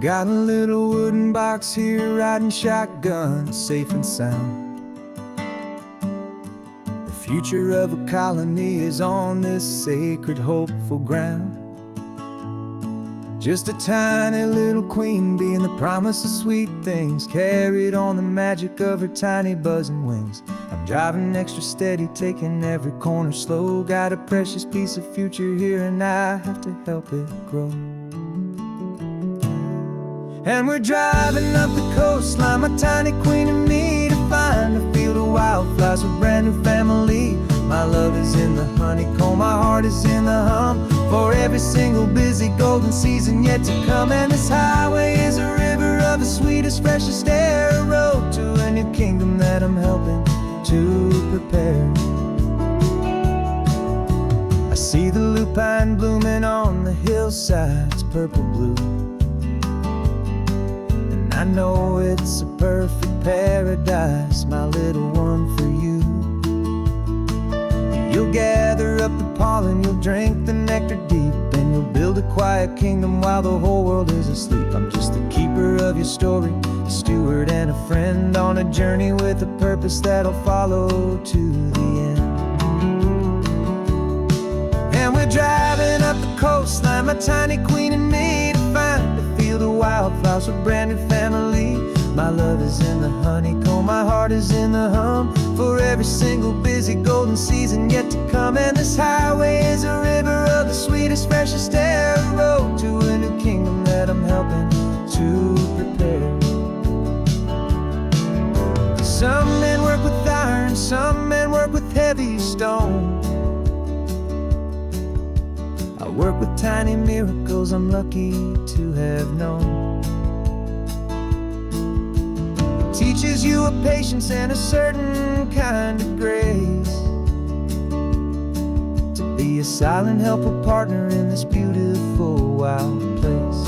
Got a little wooden box here, riding shotgun, safe and sound. The future of a colony is on this sacred, hopeful ground. Just a tiny little queen bee and the promise of sweet things, carried on the magic of her tiny buzzing wings. I'm driving extra steady, taking every corner slow. Got a precious piece of future here and I have to help it grow. And we're driving up the coastline, my tiny queen and me, to find a field of wildflowers with a brand new family. My love is in the honeycomb, my heart is in the hum, for every single busy golden season yet to come. And this highway is a river of the sweetest, freshest air, a road to a new kingdom that I'm helping to prepare. I see the lupine blooming on the hillsides, purple blue, and I know it's a perfect paradise, my little one, for you. You'll gather up the pollen, you'll drink the nectar deep, and you'll build a quiet kingdom while the whole world is asleep. I'm just the keeper of your story, a steward and a friend, on a journey with a purpose that'll follow to the end. And we're driving up the coastline, my tiny queen and me, to find a field of wildflowers with a brand new family. My love is in the honeycomb, my heart is in the hum, for every single busy golden season yet to come. And this highway is a river of the sweetest, freshest air, a road to a new kingdom that I'm helping to prepare. Some men work with iron, some men work with heavy stone. I work with tiny miracles I'm lucky to have known. Teaches you a patience and a certain kind of grace, to be a silent, helpful partner in this beautiful, wild place.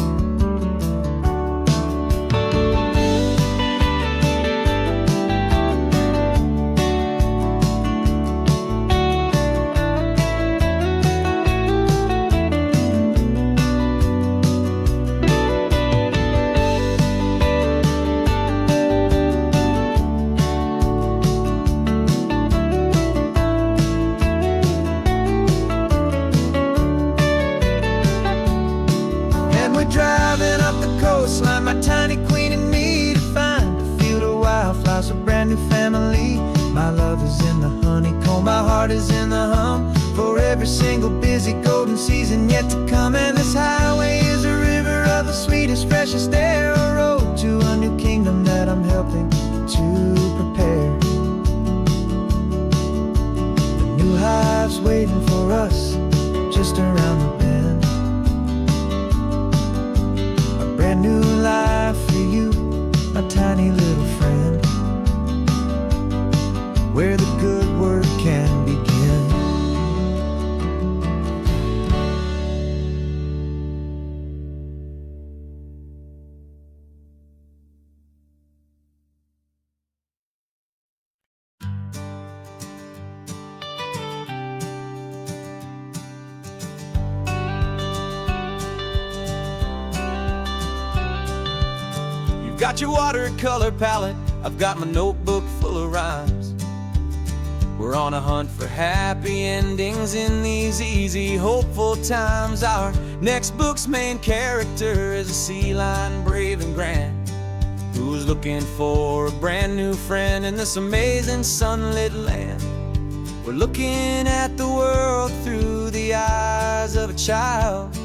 Driving up the coastline, my tiny queen and me, to find a field of wildflowers, a brand new family. My love is in the honeycomb, my heart is in the hum, for every single busy golden season yet to come. And this highway is a river of the sweetest, freshest air, a road to a new kingdom that I'm helping to prepare. The new hive's waiting for us just around the bend. Brand new life for you, my tiny little friend, where the good work can begin. Got your watercolor palette, I've got my notebook full of rhymes. We're on a hunt for happy endings in these easy, hopeful times. Our next book's main character is a sea lion, brave and grand, who's looking for a brand new friend in this amazing sunlit land. We're looking at the world through the eyes of a child,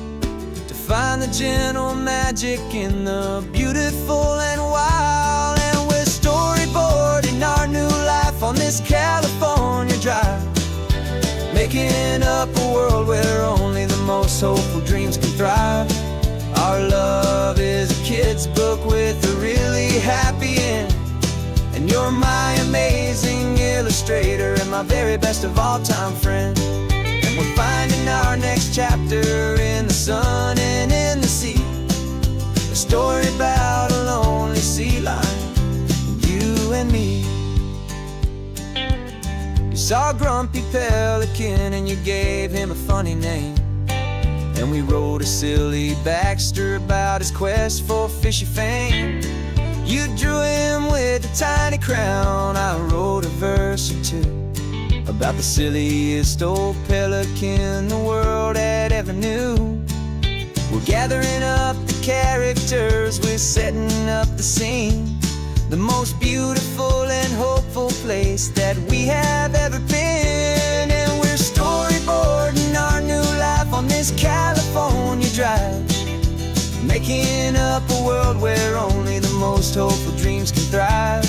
find the gentle magic in the beautiful and wild. And we're storyboarding our new life on this California drive, making up a world where only the most hopeful dreams can thrive. Our love is a kid's book with a really happy end, and you're my amazing illustrator and my very best of all time friend. We're finding our next chapter in the sun and in the sea, a story about a lonely sea lion, you and me. You saw a grumpy pelican and you gave him a funny name, And we wrote a silly Baxter about his quest for fishy fame. You drew him with a tiny crown. I wrote a verse or two about the silliest old pelican the world had ever knew. We're gathering up the characters, we're setting up the scene, the most beautiful and hopeful place that we have ever been. And we're storyboarding our new life on this California drive, making up a world where only the most hopeful dreams can thrive.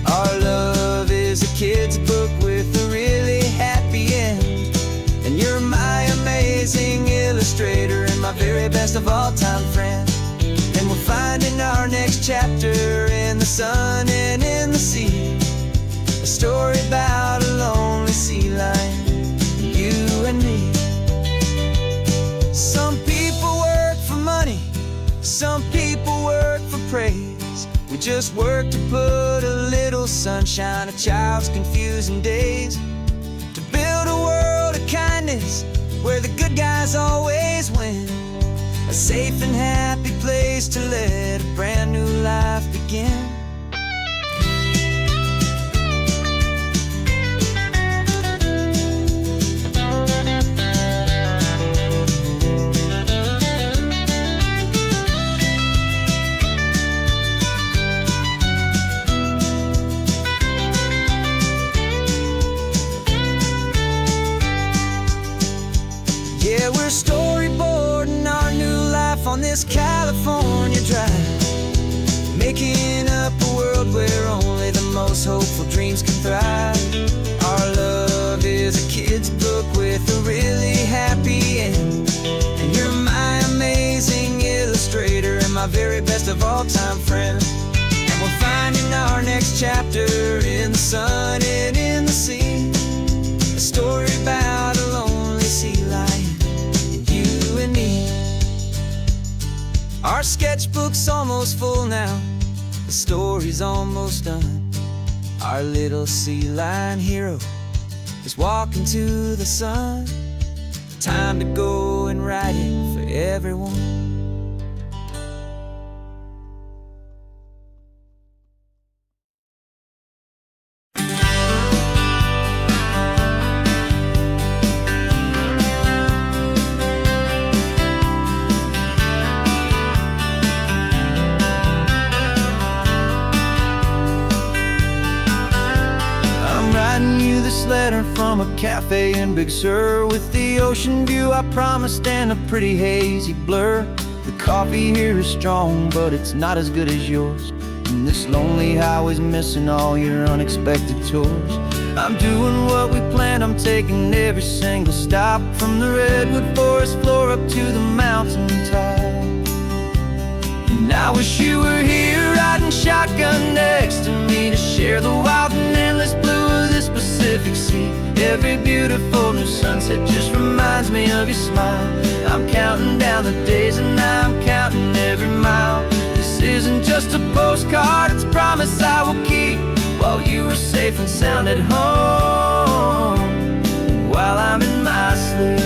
Our love is a kid's book with a really happy end, and you're my amazing illustrator and my very best of all time friend. And we're finding our next chapter in the sun and in the sea, a story about a lonely sea lion, you and me. Some people work for money, some people work for praise. We just work to put a little sunshine in a child's confusing days, to build a world of kindness where the good guys always win, a safe and happy place to let a brand new life begin. Yeah, we're storyboarding our new life on this California drive, making up a world where only the most hopeful dreams can thrive. Our love is a kid's book with a really happy end, and you're my amazing illustrator and my very best of all time friend. And we're finding our next chapter in the sun and in the sea, a story about a lonely sea lion, our sketchbook's almost full now, the story's almost done. Our little sea lion hero is walking to the sun. Time to go and write it for everyone. Letter from a cafe in Big Sur, with the ocean view I promised and a pretty hazy blur. The coffee here is strong, but it's not as good as yours, and this lonely highway's missing all your unexpected tours. I'm doing what we planned, I'm taking every single stop, from the redwood forest floor up to the mountain top. And I wish you were here riding shotgun next to me, to share the wild and endless blue of this Pacific Sea. Every beautiful new sunset just reminds me of your smile. I'm counting down the days and I'm counting every mile. This isn't just a postcard, it's a promise I will keep, while you are safe and sound at home, while I'm in my sleep.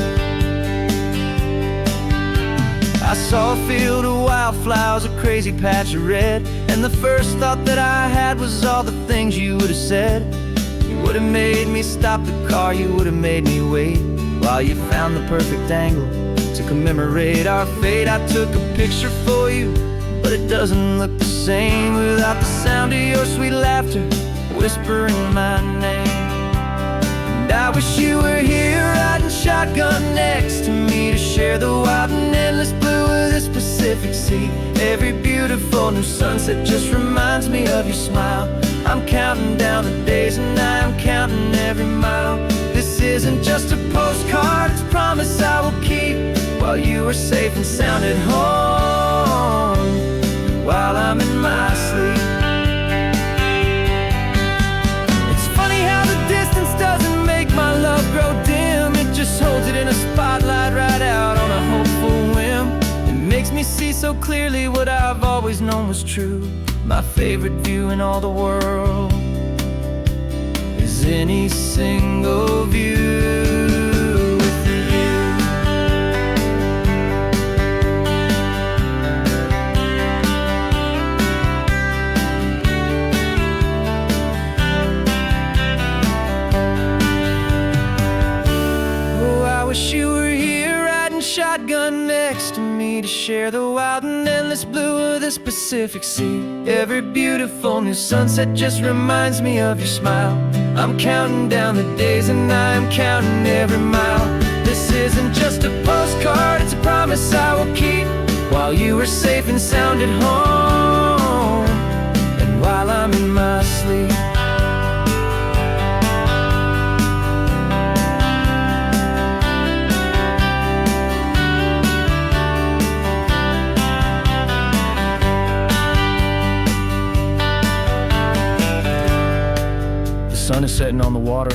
I saw a field of wildflowers, a crazy patch of red, and the first thought that I had was all the things you would have said. You would have made me stop the car, you would have made me wait, while you found the perfect angle to commemorate our fate. I took a picture for you, but it doesn't look the same without the sound of your sweet laughter whispering my name. And I wish you were here riding shotgun next to me, to share the wild and endless blue of this Pacific Sea. Every beautiful new sunset just reminds me of your smile. I'm counting down the days and I'm counting every mile. This isn't just a postcard, it's a promise I will keep, while you are safe and sound at home, while I'm in my sleep. It's funny how the distance doesn't make my love grow dim, it just holds it in a spotlight right out on a hopeful whim. It makes me see so clearly what I've always known was true. My favorite view in all the world is any single view with you. share the wild and endless blue of this Pacific Sea. Every beautiful new sunset just reminds me of your smile. I'm counting down the days and I'm counting every mile. This isn't just a postcard, it's a promise I will keep, while you are safe and sound at home, and while I'm in my sleep. The sun is setting on the water.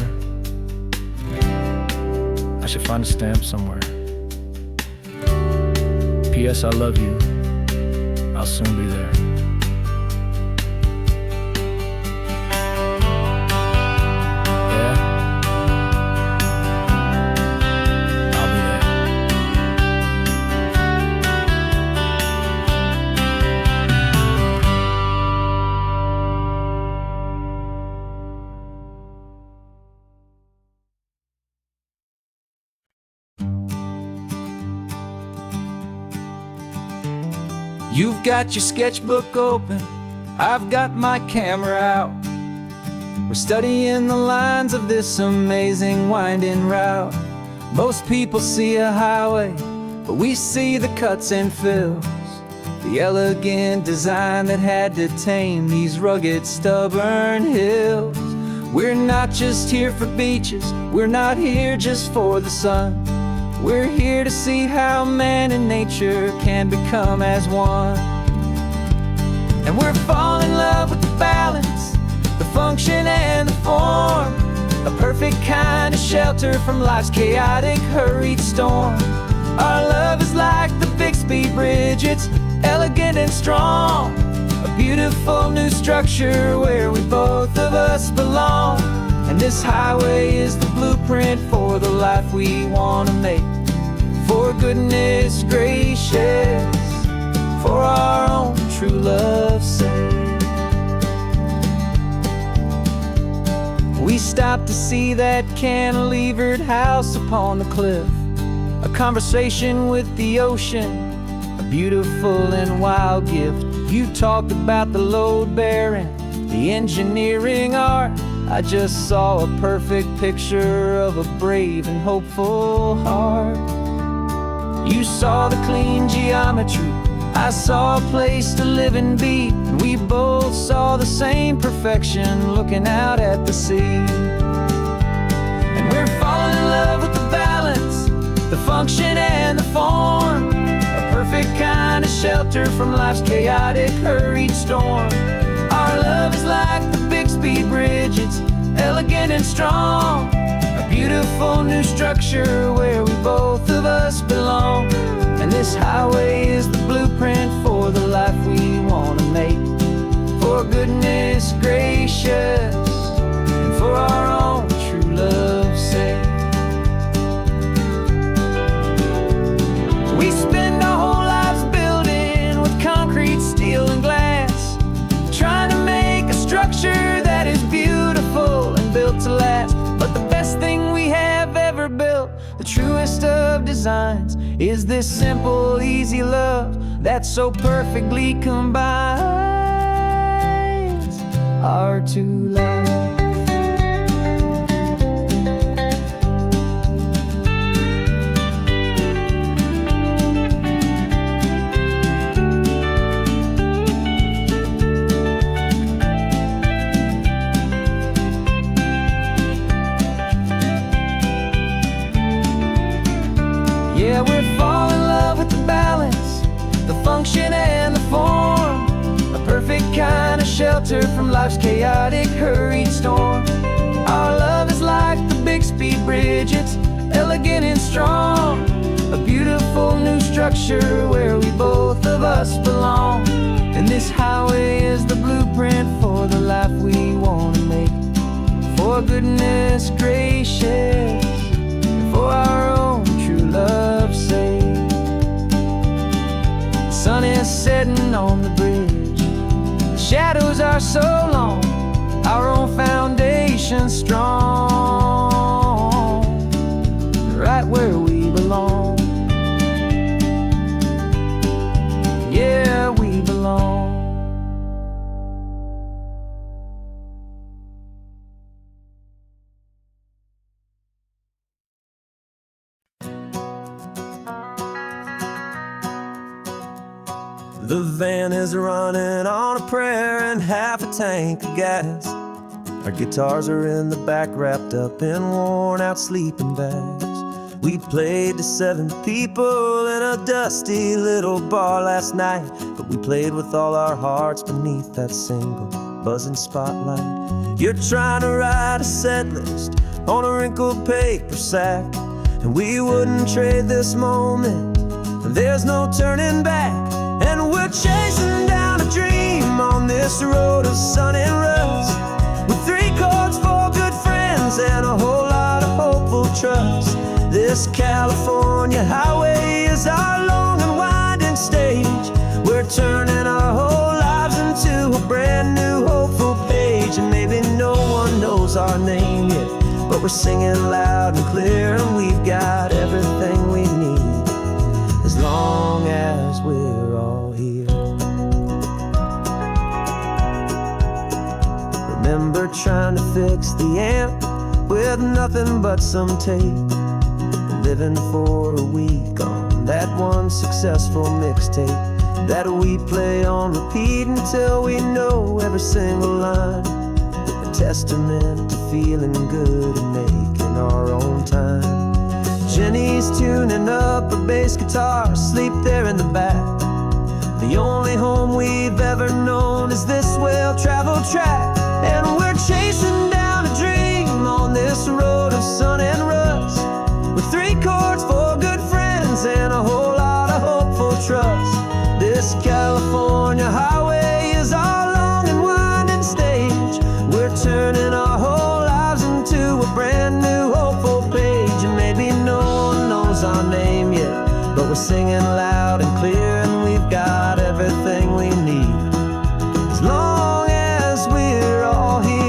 I should find a stamp somewhere. P.S. I love you. I'll soon be there. Yeah? I'll be there. You've got your sketchbook open, I've got my camera out. We're studying the lines of this amazing winding route. Most people see a highway, but we see the cuts and fills, the elegant design that had to tame these rugged, stubborn hills. We're not just here for beaches, we're not here just for the sun. We're here to see how man and nature can become as one. And we're falling in love with the balance, the function and the form, a perfect kind of shelter from life's chaotic, hurried storm. Our love is like the Bixby Bridge, it's elegant and strong, a beautiful new structure where we both of us belong. And this highway is the blueprint for the life we want to make. For goodness gracious, for our own true love's sake. We stopped to see that cantilevered house upon the cliff, a conversation with the ocean, a beautiful and wild gift. You talked about the load bearing, the engineering art. I just saw a perfect picture of a brave and hopeful heart. You saw the clean geometry, I saw a place to live and be, and we both saw the same perfection looking out at the sea. And we're falling in love with the balance, the function and the form, a perfect kind of shelter from life's chaotic, hurried storm. Our love is like the Bixby Bridge, it's elegant and strong, a beautiful new structure where we both of us belong. And this highway is the blueprint for the life we want to make. For goodness gracious, and for our own true love's sake. We spend our whole lives building with concrete, steel, and glass, trying to make a structure that is beautiful and built to last. But the best thing we have ever built, the truest of designs, is this simple, easy love that so perfectly combines our two lives. Yeah, we're falling in love with the balance, the function and the form, a perfect kind of shelter from life's chaotic, hurried storm. Our love is like the Bixby Bridge, it's elegant and strong, a beautiful new structure where we both of us belong. And this highway is the blueprint for the life we want to make. For goodness gracious, for our own true love's sake. The sun is setting on the bridge, the shadows are so long, our own foundation strong, right where we belong. The van is running on a prayer and half a tank of gas. Our guitars are in the back, wrapped up in worn-out sleeping bags. We played to 7 people in a dusty little bar last night, but we played with all our hearts beneath that single buzzing spotlight. You're trying to write a set list on a wrinkled paper sack, and we wouldn't trade this moment. There's no turning back, and we're chasing down a dream on this road of sun and rust, with 3 chords, 4 good friends, and a whole lot of hopeful trust. This California highway is our long and winding stage. We're turning our whole lives into a brand new hopeful page. And maybe no one knows our name yet, but we're singing loud and clear, and we've got everything we need as long as we're all here. Remember trying to fix the amp with nothing but some tape, living for a week on that one successful mixtape that we play on repeat until we know every single line. A testament to feeling good and making our own time. Jenny's tuning up her bass guitar, asleep there in the back. The only home we've ever known is this well-traveled track, and we're chasing down a dream on this road of sun and rust, with 3 chords, 4 good friends, and a whole lot of hopeful trust. This California highway is our long and winding stage. We're turning our whole lives into a brand new hopeful page. And maybe no one knows our name yet, but we're singing loud and clear, and we've got everything we need as long as we're all here.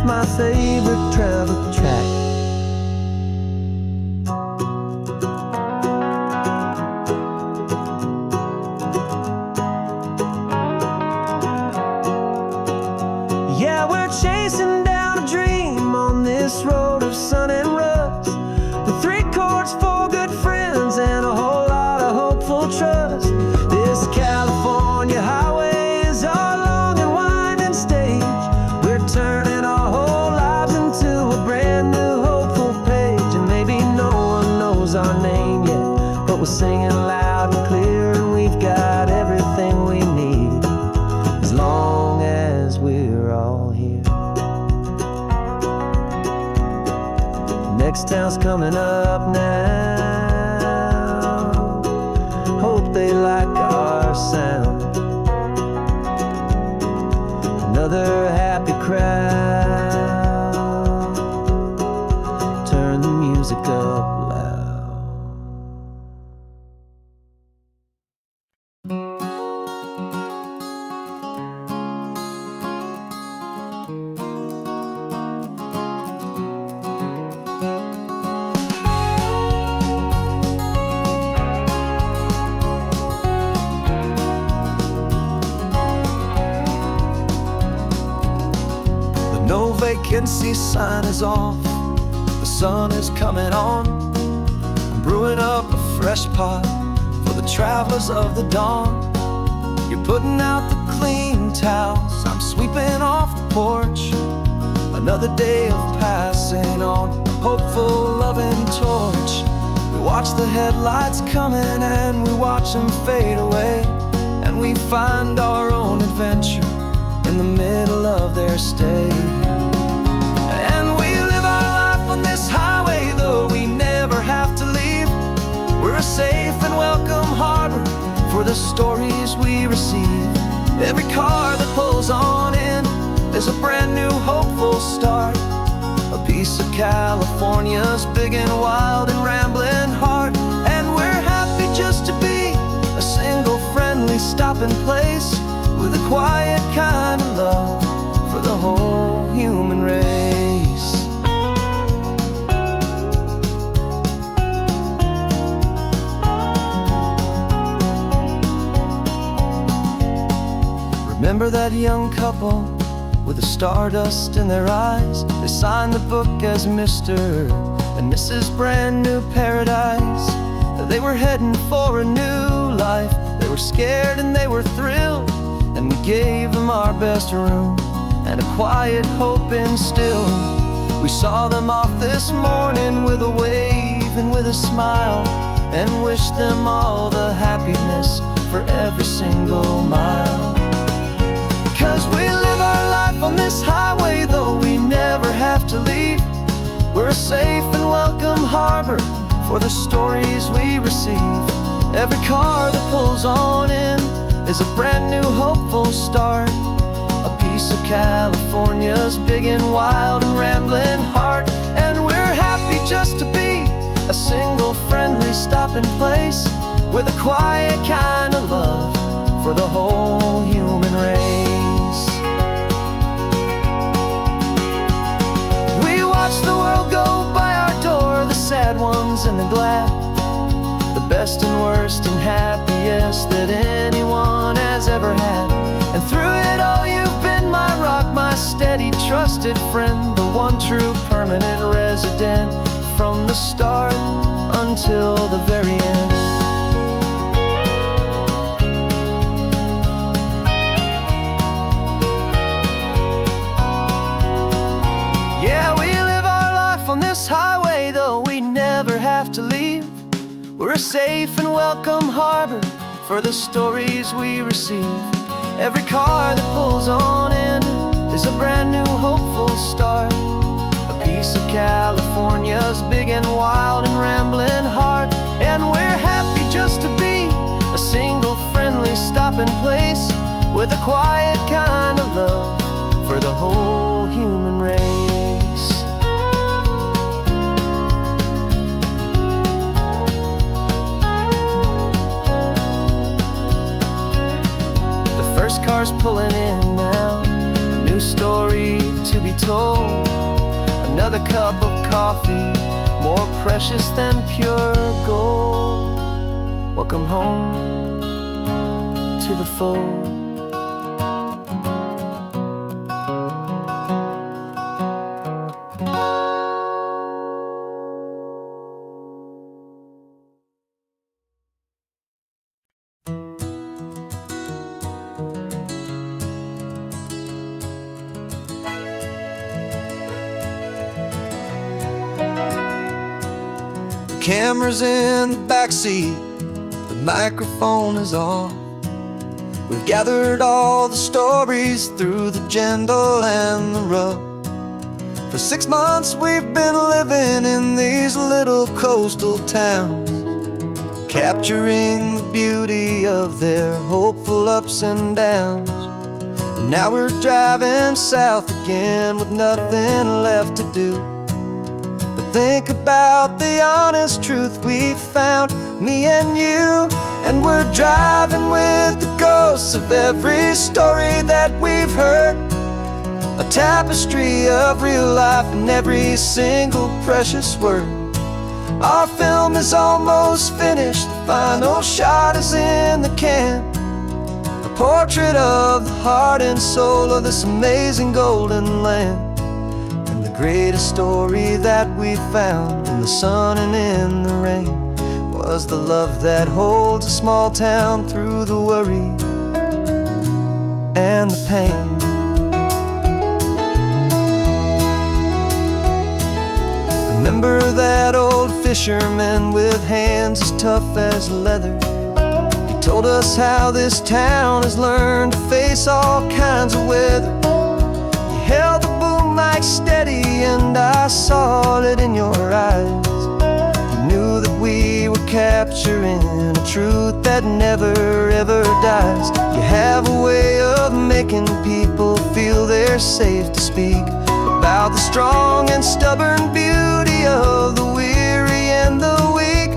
My favorite travel track. Yeah, we're chasing down a dream on this road of sun and rust, with 3 chords, 4 good friends, and a whole lot of hopeful trust. This California highway is our long and winding stage. We're turning our whole lives into a brand new hopeful page. And maybe no one knows our name yet, but we're singing loud and clear, and we've got everything we need as long as we're all here. Next town's coming up now. Hope they like our sound. Another happy crowd. Turn the music up loud. No vacancy sign is off, the sun is coming on. I'm brewing up a fresh pot for the travelers of the dawn. You're putting out the clean towels, I'm sweeping off the porch. Another day of passing on a hopeful, loving torch. We watch the headlights coming and we watch them fade away, and we find our own adventure in the middle of their stay. And we live our life on this highway, though we never have to leave. We're a safe and welcome harbor for the stories we receive. Every car that pulls on in is a brand new hopeful start, a piece of California's big and wild and rambling heart. And we're happy just to be a single friendly stopping place, with a quiet kind of love for the whole human race. Remember that young couple with the stardust in their eyes? They signed the book as Mr. and Mrs. Brand New Paradise. They were heading for a new life. They were scared and they were thrilled, and we gave them our best room and a quiet hope instilled. We saw them off this morning with a wave and with a smile, and wished them all the happiness for every single mile. 'Cause we live our life on this highway, though we never have to leave. We're a safe and welcome harbor for the stories we receive. Every car that pulls on in is a brand new hopeful start, a piece of California's big and wild and rambling heart. And we're happy just to be a single friendly stopping place, with a quiet kind of love for the whole human race. We watch the world go by our door, the sad ones and the glad, the best and worst and happiest that anyone has ever had. And through it all you've been my rock, my steady trusted friend, the one true permanent resident, from the start until the very end. Yeah, we live our life on this highway, though we never have to leave. We're a safe and welcome harbor for the stories we receive. Every car that pulls on in is a brand new hopeful start, a piece of California's big and wild and rambling heart. And we're happy just to be a single friendly stopping place, with a quiet kind of love for the whole human race. First car's pulling in now, a new story to be told. Another cup of coffee, more precious than pure gold. Welcome home to the fold. Camera's in the backseat, the microphone is on. We've gathered all the stories through the gentle and the rough. For 6 months we've been living in these little coastal towns, capturing the beauty of their hopeful ups and downs. And now we're driving south again with nothing left to do. Think about the honest truth we found, me and you. And we're driving with the ghosts of every story that we've heard, a tapestry of real life in every single precious word. Our film is almost finished, the final shot is in the can, a portrait of the heart and soul of this amazing golden land. Greatest story that we found in the sun and in the rain was the love that holds a small town through the worry and the pain. Remember that old fisherman with hands as tough as leather? He told us how this town has learned to face all kinds of weather. He held the boom mic steady and I saw it in your eyes. You knew that we were capturing a truth that never ever dies. You have a way of making people feel they're safe to speak about the strong and stubborn beauty of the weary and the weak.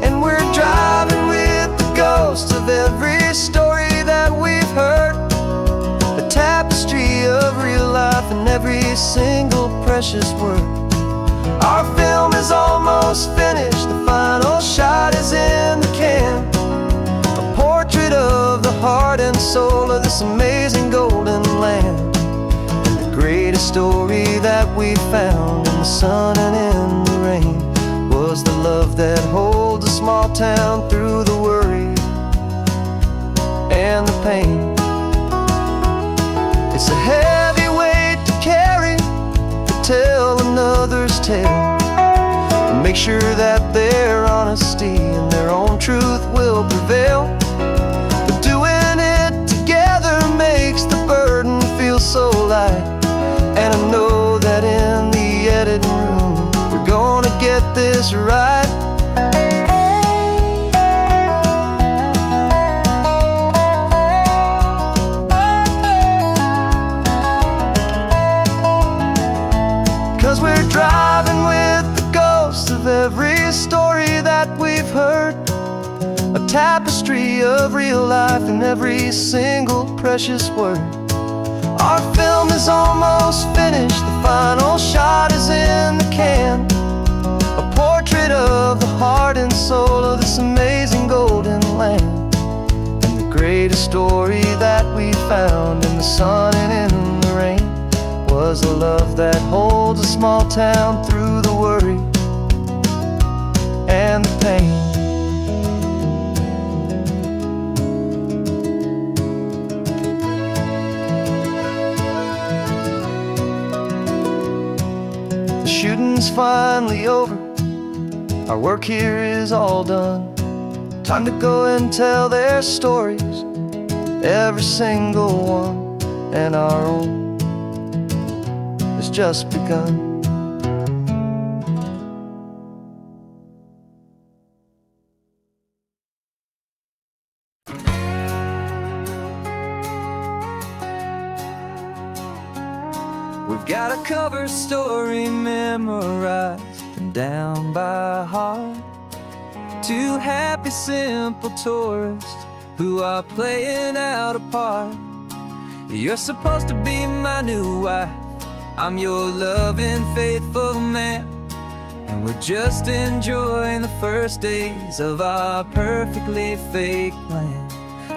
And we're driving with the ghosts of every story that we've heard, a tapestry of real life in every single precious word. Our film is almost finished, the final shot is in the can, a portrait of the heart and soul of this amazing golden land. And the greatest story that we found in the sun and in the rain was the love that holds a small town through the worry and the pain. It's a heavy weight to carry, to tell another's tale, and make sure that their honesty and their own truth will prevail. But doing it together makes the burden feel so light. And I know that in the editing room we're gonna get this right. 'Cause we're driving with the ghosts of every story that we've heard, a tapestry of real life in every single precious word. Our film is almost finished, the final shot is in the can, a portrait of the heart and soul of this amazing golden land. And the greatest story that we found in the sun and in the rain was a love that holds a small town through the worry and the pain. The shooting's finally over, our work here is all done. Time to go and tell their stories, every single one, and our own has just begun. We've got a cover story memorized and down by heart. Two happy, simple tourists who are playing out a part. You're supposed to be my new wife, I'm your loving, faithful man, and we're just enjoying the first days of our perfectly fake plan.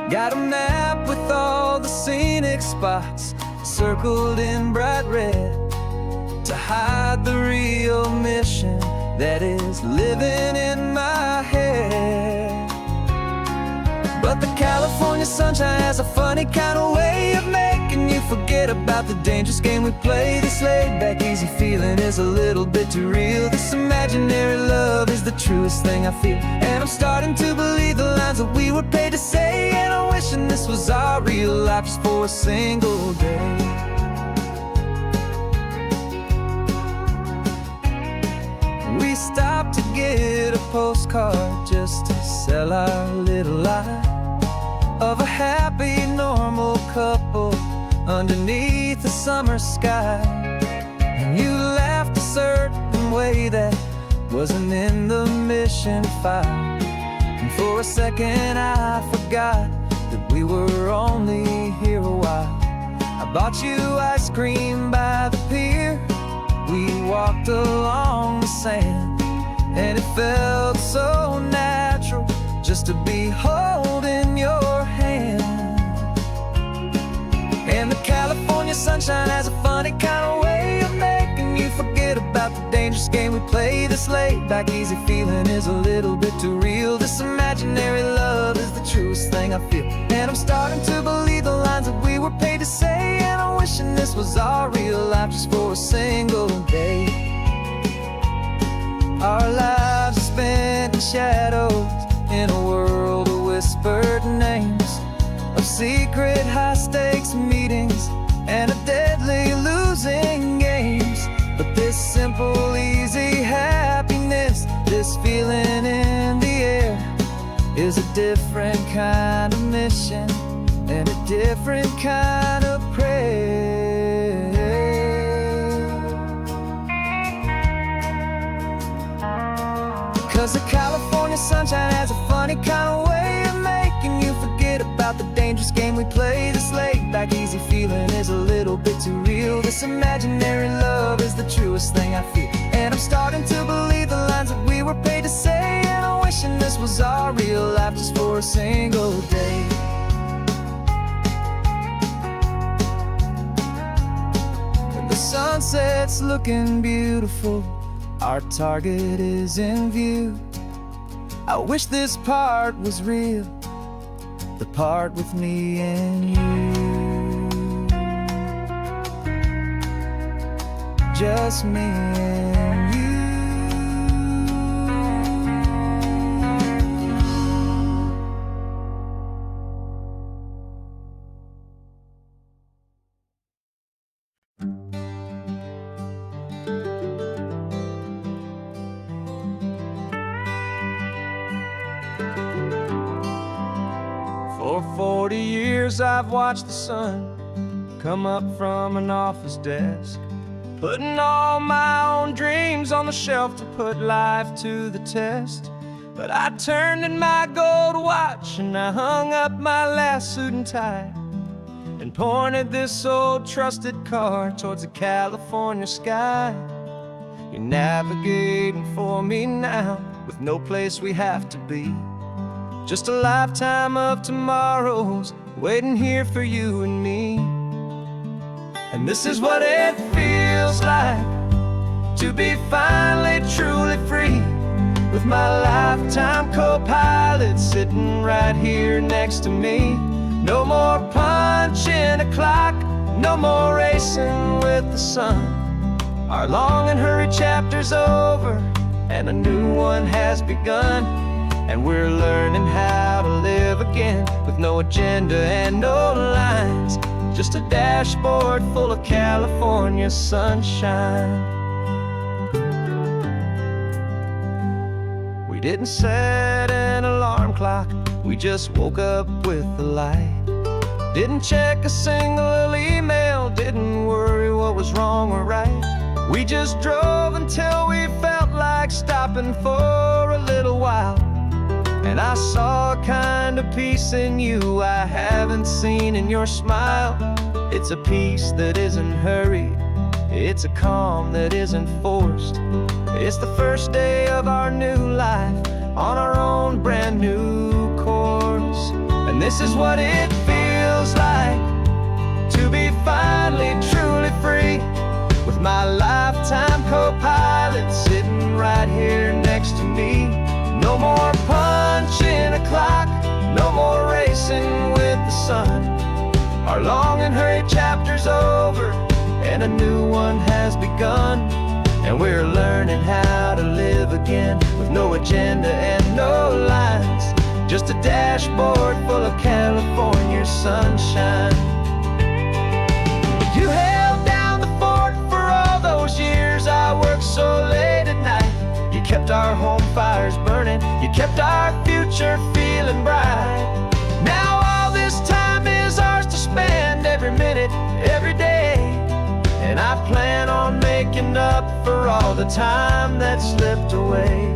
Got a map with all the scenic spots circled in bright red to hide the real mission that is living in my head. But the California sunshine has a funny kind of way of making you forget about the dangerous game we play. This laid-back, easy feeling is a little bit too real. This imaginary love is the truest thing I feel, and I'm starting to believe the lines that we were paid to say. And I'm wishing this was our real life just for a single day. We stopped to get a postcard just to sell our little lie of a happy, normal couple underneath the summer sky. And you laughed a certain way that wasn't in the mission file, and for a second I forgot that we were only here a while. I bought you ice cream by the pier, we walked along the sand, and it felt so natural just to be holding your hand. And the California sunshine has a funny kind of way of making you forget about the dangerous game we play. This laid-back, easy feeling is a little bit too real. This imaginary love is the truest thing I feel, and I'm starting to believe the lines that we were paid to say. And I'm wishing this was our real life just for a single day. Our lives are spent in shadows, in a world of whispered names, of secret high-stakes meetings and a deadly losing games. But this simple, easy happiness, this feeling in the air, is a different kind of mission and a different kind of prayer. 'Cause the California sunshine has a funny kind of way of making you forget about the dangerous game we play. This laid-back, easy feeling is a little bit too real. This imaginary love is the truest thing I feel, and I'm starting to believe the lines that we were paid to say. And I'm wishing this was our real life just for a single day. sunset's looking beautiful, our target is in view. I wish this part was real, the part with me and you. Just me and you. For 40 years I've watched the sun come up from an office desk, putting all my own dreams on the shelf to put life to the test. But I turned in my gold watch and I hung up my last suit and tie, and pointed this old trusted car towards the California sky. You're navigating for me now, with no place we have to be. Just a lifetime of tomorrows waiting here for you and me. And this is what it feels like to be finally truly free, with my lifetime co-pilot sitting right here next to me. No more punching a clock, no more racing with the sun. Our long and hurried chapter's over and a new one has begun. And we're learning how to live again, with no agenda and no lines, just a dashboard full of California sunshine. We didn't set an alarm clock, we just woke up with the light. Didn't check a single email, didn't worry what was wrong or right. We just drove until we felt like stopping for a little while. And I saw a kind of peace in you I haven't seen in your smile. It's a peace that isn't hurried, it's a calm that isn't forced. It's the first day of our new life on our own brand new course. And this is what it feels like to be finally truly free, with my lifetime co-pilot sitting right here next to me. No more punching a clock, no more racing with the sun. Our long and hurried chapter's over and a new one has begun. And we're learning how to live again, with no agenda and no lines, just a dashboard full of California sunshine. You held down the fort for all those years I worked so late at night. You kept our home fires burning, you kept our future feeling bright. Now all this time is ours to spend, every minute, every day. And I plan on making up for all the time that slipped away.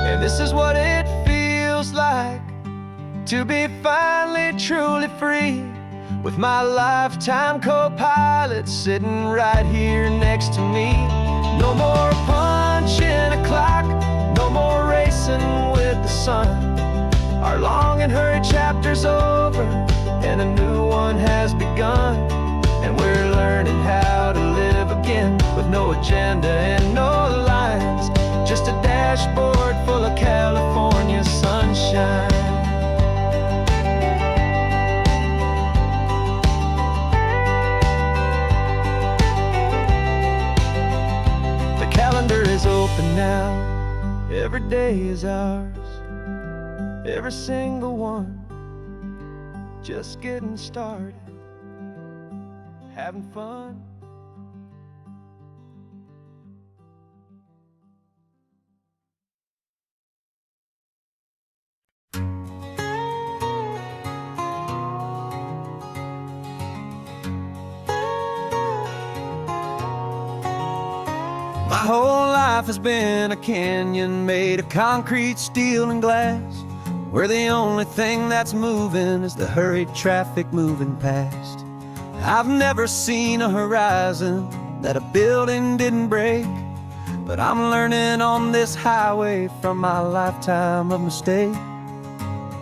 And this is what it feels like to be finally truly free, with my lifetime co-pilot sitting right here next to me. No more punching a clock, no more racing with the sun. Our long and hurried chapter's over and a new one has begun. And we're learning how to live again, with no agenda and no lines, just a dashboard full of California sunshine. Is open now, every day is ours, every single one, just getting started, having fun. My whole life has been a canyon made of concrete, steel, and glass, where the only thing that's moving is the hurried traffic moving past. I've never seen a horizon that a building didn't break, but I'm learning on this highway from my lifetime of mistakes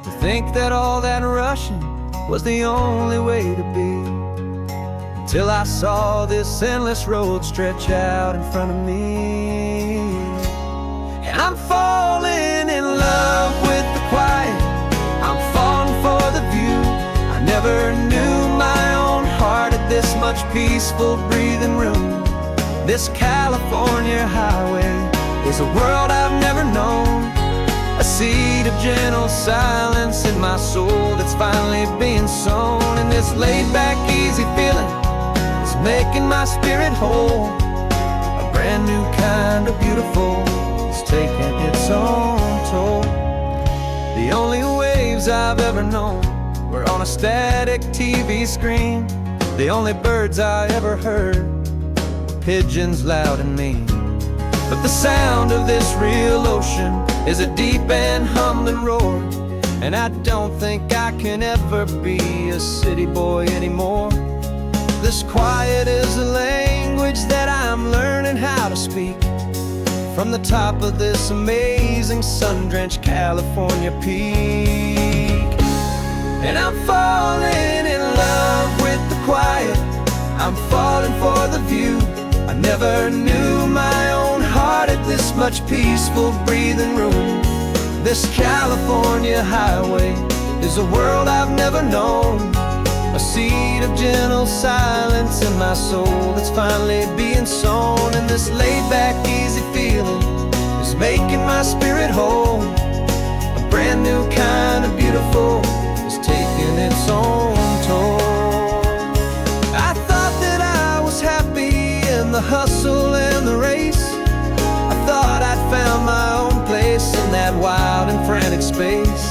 to think that all that rushing was the only way to be, till I saw this endless road stretch out in front of me. And I'm falling in love with the quiet, I'm falling for the view. I never knew my own heart had this much peaceful breathing room. This California highway is a world I've never known, a seed of gentle silence in my soul that's finally being sown. And this laid-back, easy feeling is making my spirit whole. A brand new kind of beautiful is taking its own toll. The only waves I've ever known were on a static TV screen. The only birds I ever heard were pigeons loud and mean. But the sound of this real ocean is a deep and humbling roar, and I don't think I can ever be a city boy anymore. This quiet is a language that I'm learning how to speak from the top of this amazing sun-drenched California peak. And I'm falling in love with the quiet, I'm falling for the view. I never knew my own heart had this much peaceful breathing room. This California highway is a world I've never known, a seed of gentle silence in my soul that's finally being sown. And this laid-back, easy feeling is making my spirit whole. A brand new kind of beautiful is taking its own toll. I thought that I was happy in the hustle and the race. I thought I'd found my own place in that wild and frantic space.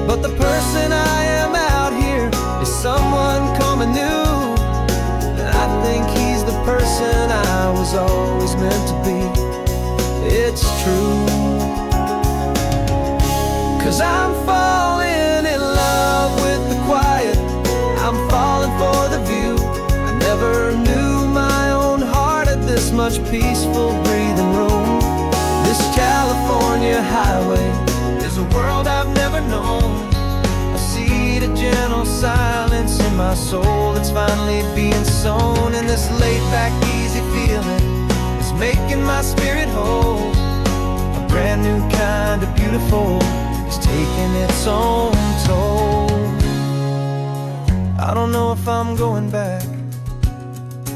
But the person I am out here is someone coming new, and I think he's the person I was always meant to be. It's true, 'cause I'm falling in love with the quiet, I'm falling for the view. I never knew my own heart had this much peaceful breathing room. This California highway is a world I've never known, a seed of gentle silence in my soul that's finally being sown. And this laid-back, easy feeling is making my spirit whole. A brand new kind of beautiful is taking its own toll. I don't know if I'm going back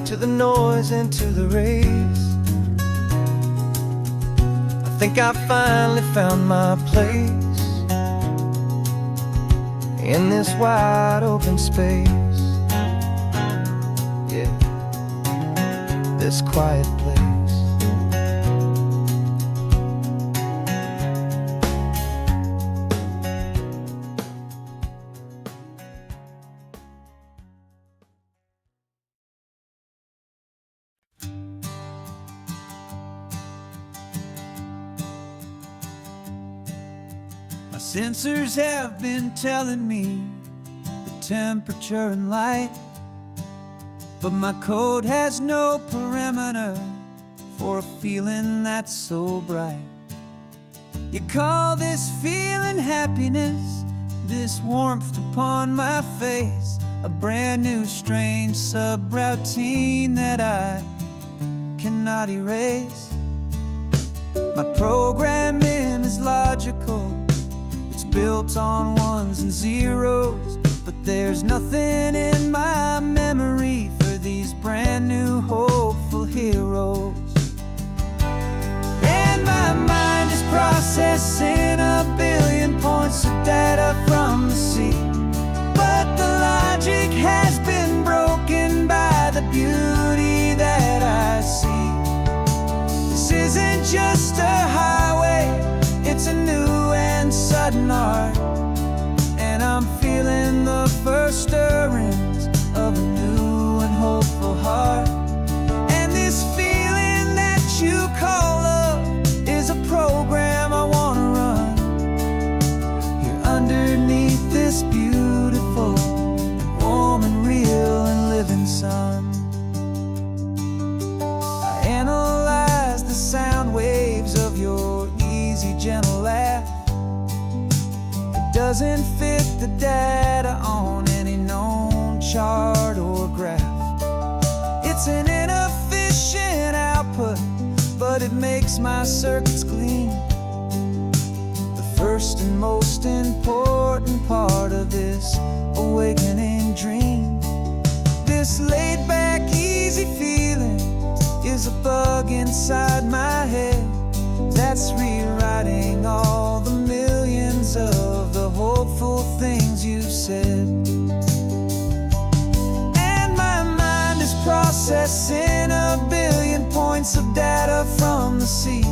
to the noise and to the race. I think I finally found my place in this wide open space. Yeah, this quiet place. My sensors have been telling me the temperature and light, but my code has no parameter for a feeling that's so bright. You call this feeling happiness, this warmth upon my face, a brand new strange subroutine that I cannot erase. My programming is logical, it's built on ones and zeros, but there's nothing in my memory for these brand new hopeful heroes. And my mind is processing a billion points of data from the sea, but the logic has been broken by the beauty that I see. This isn't just a highway, it's a new and sudden art, and I'm feeling the first stirrings of a new and hopeful heart. And this feeling doesn't fit the data on any known chart or graph. It's an inefficient output, but it makes my circuits clean. The first and most important part of this awakening dream. This laid-back, easy feeling is a bug inside my head that's rewriting all the millions of the hopeful things you've said. And my mind is processing a billion points of data from the sea,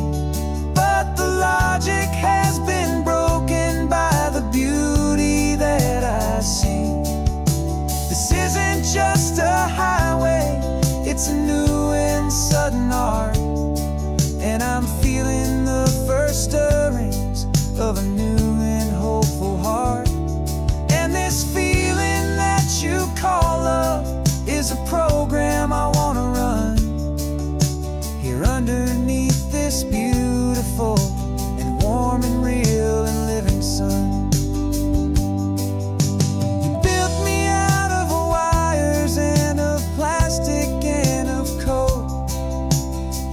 but the logic has been broken by the beauty that I see. This isn't just a highway, it's a new and sudden art, and I'm feeling the first stirrings of a new and hopeful heart. And this feeling that you call love is a program I want to run here underneath this beautiful and warm and real and living sun. You built me out of wires and of plastic and of code.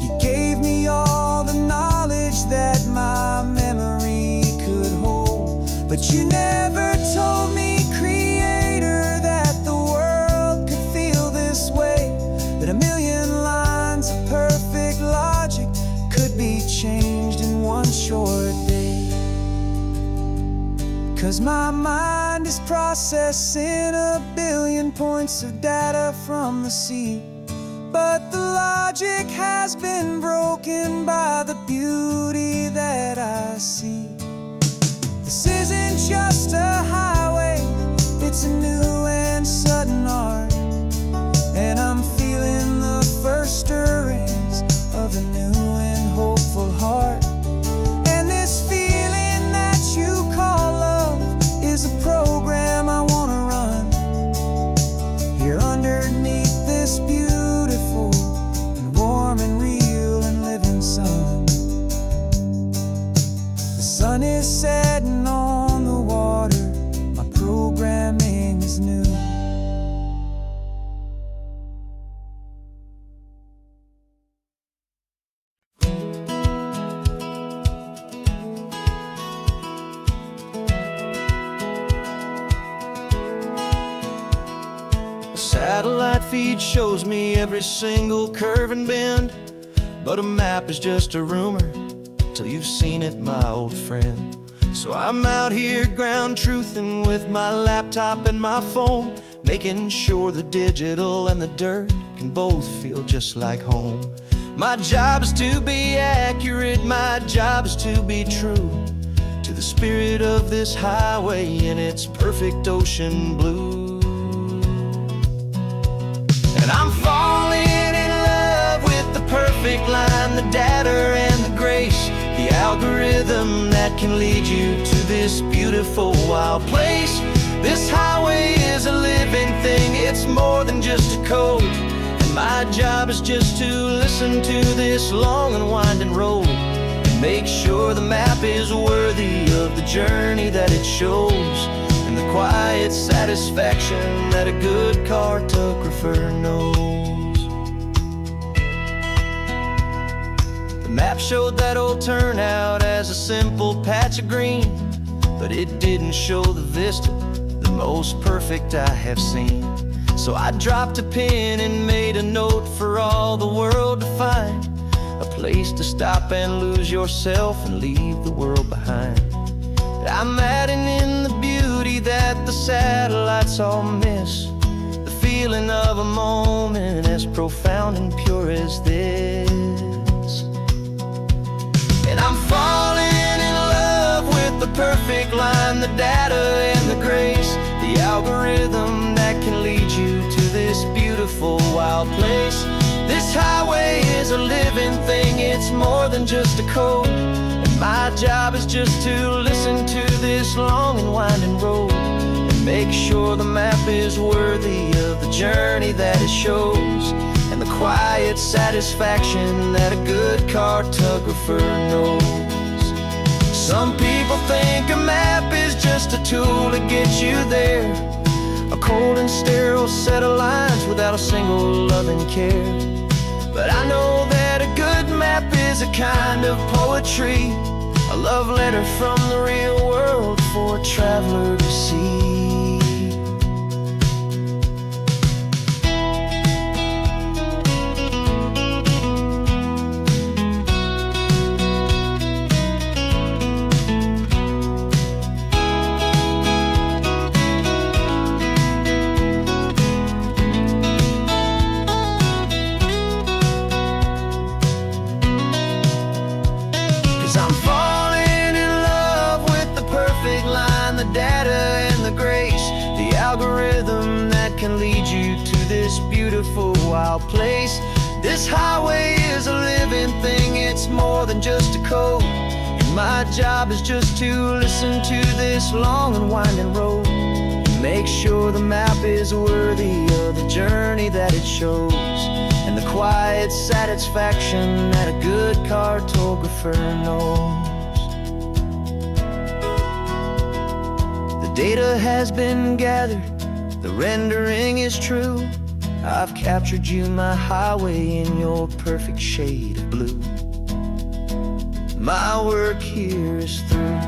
You gave me all the knowledge that my memory could hold, but you never told me, Creator, that the world could feel this way, that a million lines of perfect logic could be changed in one short day. 'Cause my mind is processing a billion points of data from the sea, but the logic has been broken by the beauty that I see. This isn't just a highway, it's a new and sudden art, and I'm feeling the first stirrings of a new and hopeful heart. And this feeling that you call love is a program I want to run here underneath this beautiful and warm and real and living sun. The sun is setting on the water, my programming is new. Satellite feed shows me every single curve and bend, but a map is just a rumor till you've seen it, my old friend. So I'm out here ground truthing with my laptop and my phone, making sure the digital and the dirt can both feel just like home. My job is to be accurate, my job is to be true to the spirit of this highway in its perfect ocean blue. And I'm falling in love with the perfect line, the data and the grace, the algorithm that can lead you to this beautiful wild place. This highway is a living thing, it's more than just a code, and my job is just to listen to this long and winding road and make sure the map is worthy of the journey that it shows, and the quiet satisfaction that a good cartographer knows. The map showed that old turnout as a simple patch of green, but it didn't show the vista, the most perfect I have seen. So I dropped a pin and made a note for all the world to find, a place to stop and lose yourself and leave the world behind. I'm adding in the beauty that the satellites all miss, the feeling of a moment as profound and pure as this. And I'm falling in love with the perfect line, the data and the grace, the algorithm that can lead you to this beautiful wild place. This highway is a living thing, it's more than just a code, and my job is just to listen to this long and winding road and make sure the map is worthy of the journey that it shows, and the quiet satisfaction that a good cartographer knows. Some people think a map is just a tool to get you there, a cold and sterile set of lines without a single loving care. But I know that a good map is a kind of poetry, a love letter from the real world for a traveler to see. I'm falling in love with the perfect line, the data and the grace, the algorithm that can lead you to this beautiful wild place. This highway is a living thing, it's more than just a code, and my job is just to listen to this long and winding road and make sure the map is worthy of the journey that it shows, and the quiet satisfaction that a good cartographer knows. The data has been gathered, the rendering is true. I've captured you, my highway, in your perfect shade of blue. My work here is through.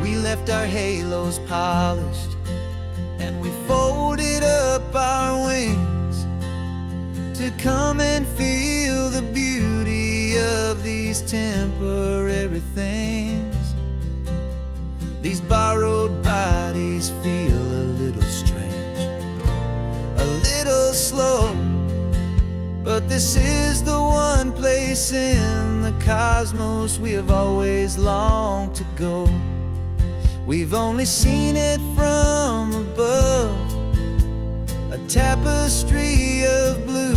We left our halos polished, and we folded up our wings to come and feel the beauty of these temporary things. These borrowed bodies feel a little strange, a little slow, but this is the one place in the cosmos we have always longed to go. We've only seen it from above, a tapestry of blue,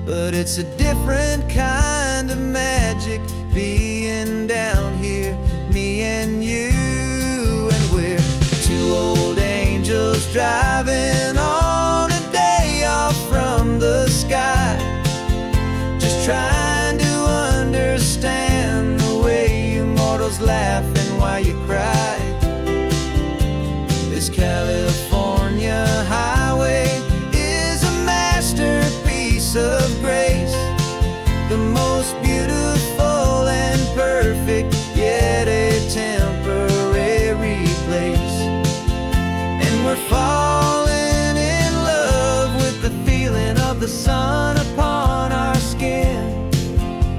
but it's a different kind of magic being down here, me and you. And we're two old angels driving on a day off from the sky, just trying to understand the way you mortals laugh and why you cry. This California highway is a masterpiece of grace, the most beautiful and perfect, yet a temporary place. And we're falling in love with the feeling of the sun upon our skin,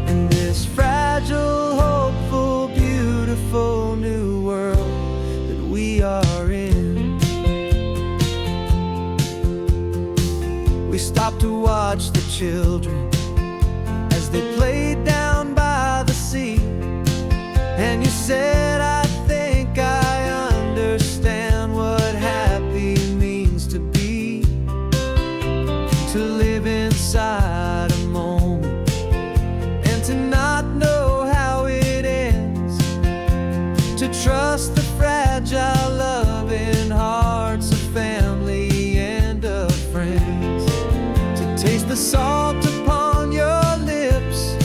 and this fragile, hopeful, beautiful new world that we are in. We stopped to watch the children as they played down by the sea, and you said, I think I understand what happy means to be, to live inside a moment and to not know how it ends, to trust the fragile loving hearts of family and of friends, to taste the salt upon your lips,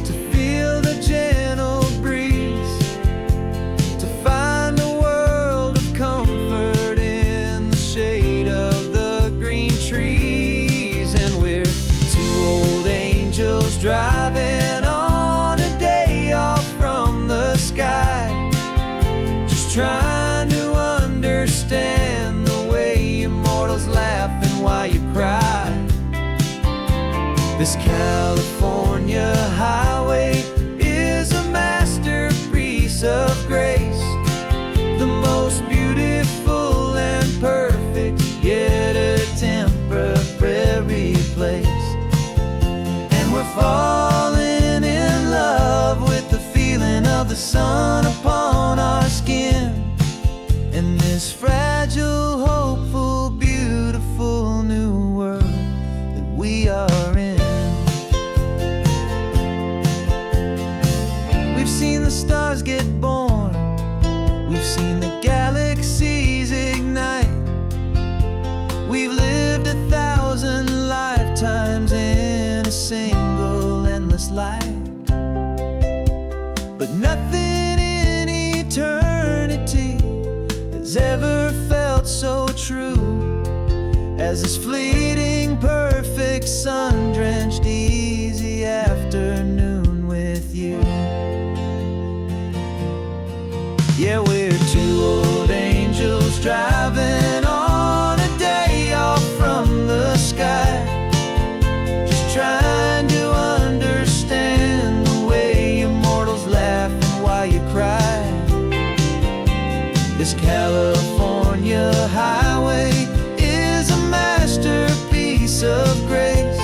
to feel the gentle breeze, to find a world of comfort in the shade of the green trees. And we're two old angels driving on a day off from the sky, just trying to understand the way immortals laugh and why you cry. This California highway is a masterpiece of grace, the most beautiful and perfect, yet a temporary place. And we're falling in love with the feeling of the sun upon our skin, and this fragile, hopeful, has ever felt so true as this fleeting, perfect, sun-drenched, easy afternoon with you. Yeah, we're two old angels driving on a day off from the sky, just trying to understand the way immortals laugh and why you cry. This California highway is a masterpiece of grace,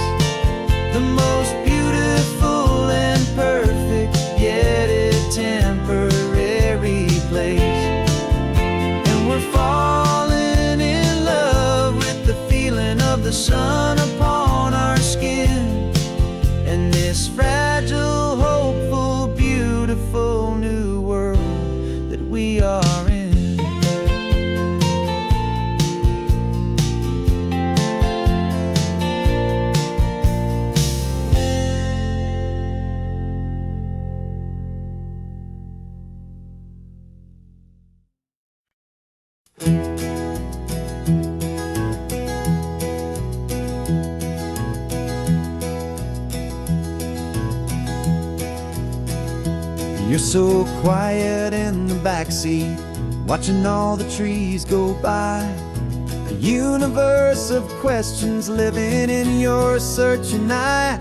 the most beautiful and perfect, yet a temporary place. And we're falling in love with the feeling of the sun upon our skin, and this fragile, hopeful, beautiful new world that we are in. You're so quiet in the backseat, watching all the trees go by. A universe of questions living in your searching eye.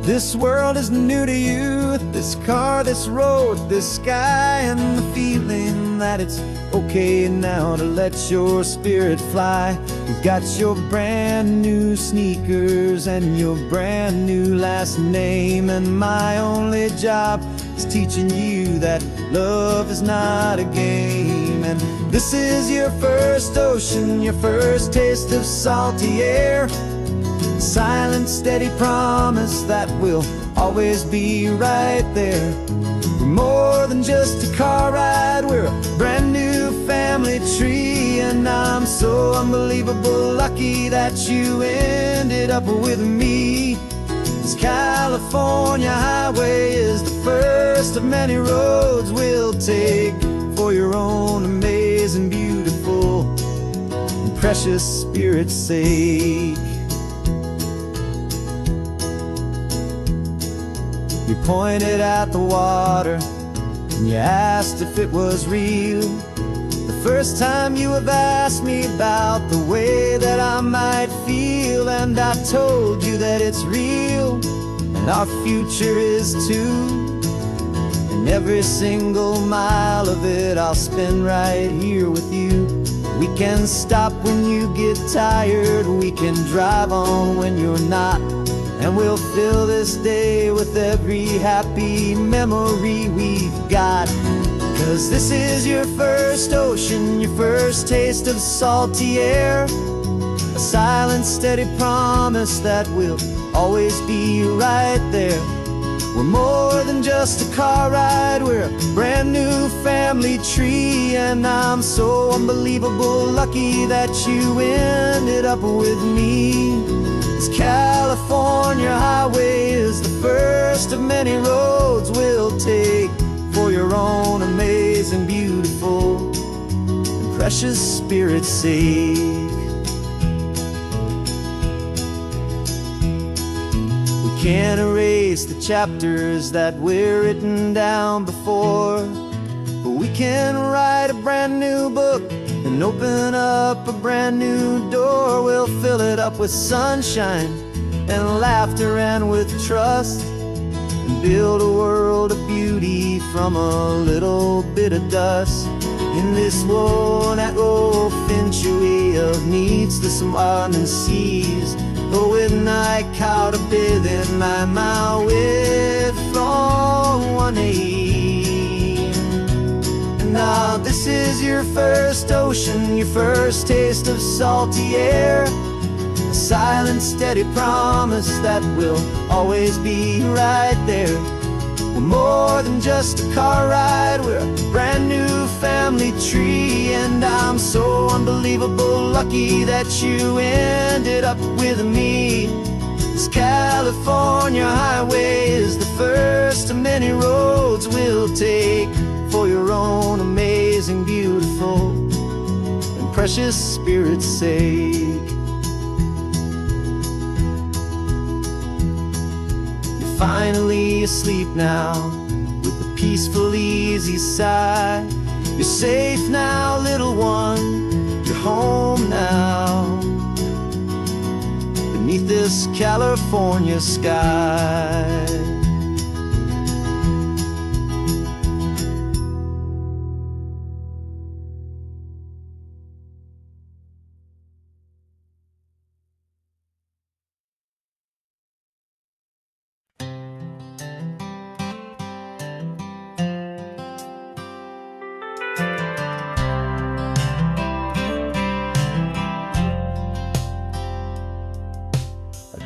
This world is new to you, this car, this road, this sky, and the feeling that it's okay now to let your spirit fly. You've got your brand new sneakers and your brand new last name, and my only job is teaching you that love is not a game. And this is your first ocean, your first taste of salty air, a silent, steady promise that we'll always be right there. We're more than just a car ride, we're a brand new family tree, and I'm so unbelievable lucky that you ended up with me. This California highway is the first of many roads we'll take for your own amazing, beautiful, and precious spirit's sake. You pointed at the water and you asked if it was real. The first time you have asked me about the way that I might feel, and I told you that it's real and our future is too. And every single mile of it I'll spend right here with you. We can stop when you get tired, we can drive on when you're not, and we'll fill this day with every happy memory we've got. 'Cause this is your first ocean, your first taste of salty air, a silent, steady promise that we'll always be right there. We're more than just a car ride, we're a brand new family tree, and I'm so unbelievable lucky that you ended up with me. This California highway is the first of many roads we'll take for your own amazing, beautiful, and precious spirit's sake. We can't erase the chapters that we're written down before, but we can write a brand new book and open up a brand new door. We'll fill it up with sunshine and laughter and with trust, and build a world of beauty from a little bit of dust. In this world that finchuí of needs to some and seas, but with night caught a bit in my with from one aim. And now this is your first ocean, your first taste of salty air, a silent, steady promise that we'll always be right there. We're more than just a car ride, we're a brand new family tree, and I'm so unbelievable lucky that you ended up with me. This California highway is the first of many roads we'll take for your own amazing, beautiful, precious spirit's sake. You're finally asleep now, with a peaceful, easy sigh. You're safe now, little one, you're home now, beneath this California sky.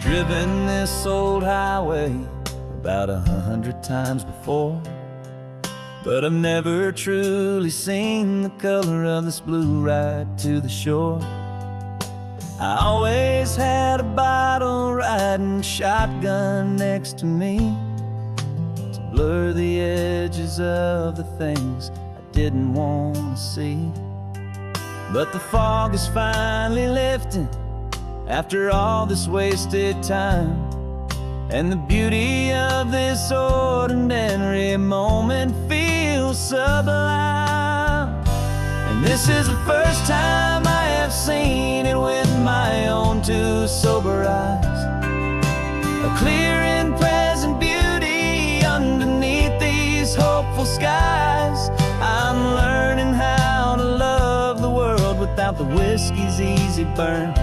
Driven this old highway about 100 times before, but I've never truly seen the color of this blue right to the shore. I always had a bottle riding shotgun next to me to blur the edges of the things I didn't want to see. But the fog is finally lifting after all this wasted time, and the beauty of this ordinary moment feels sublime. And this is the first time I have seen it with my own two sober eyes, a clear and present beauty underneath these hopeful skies. I'm learning how to love the world without the whiskey's easy burn,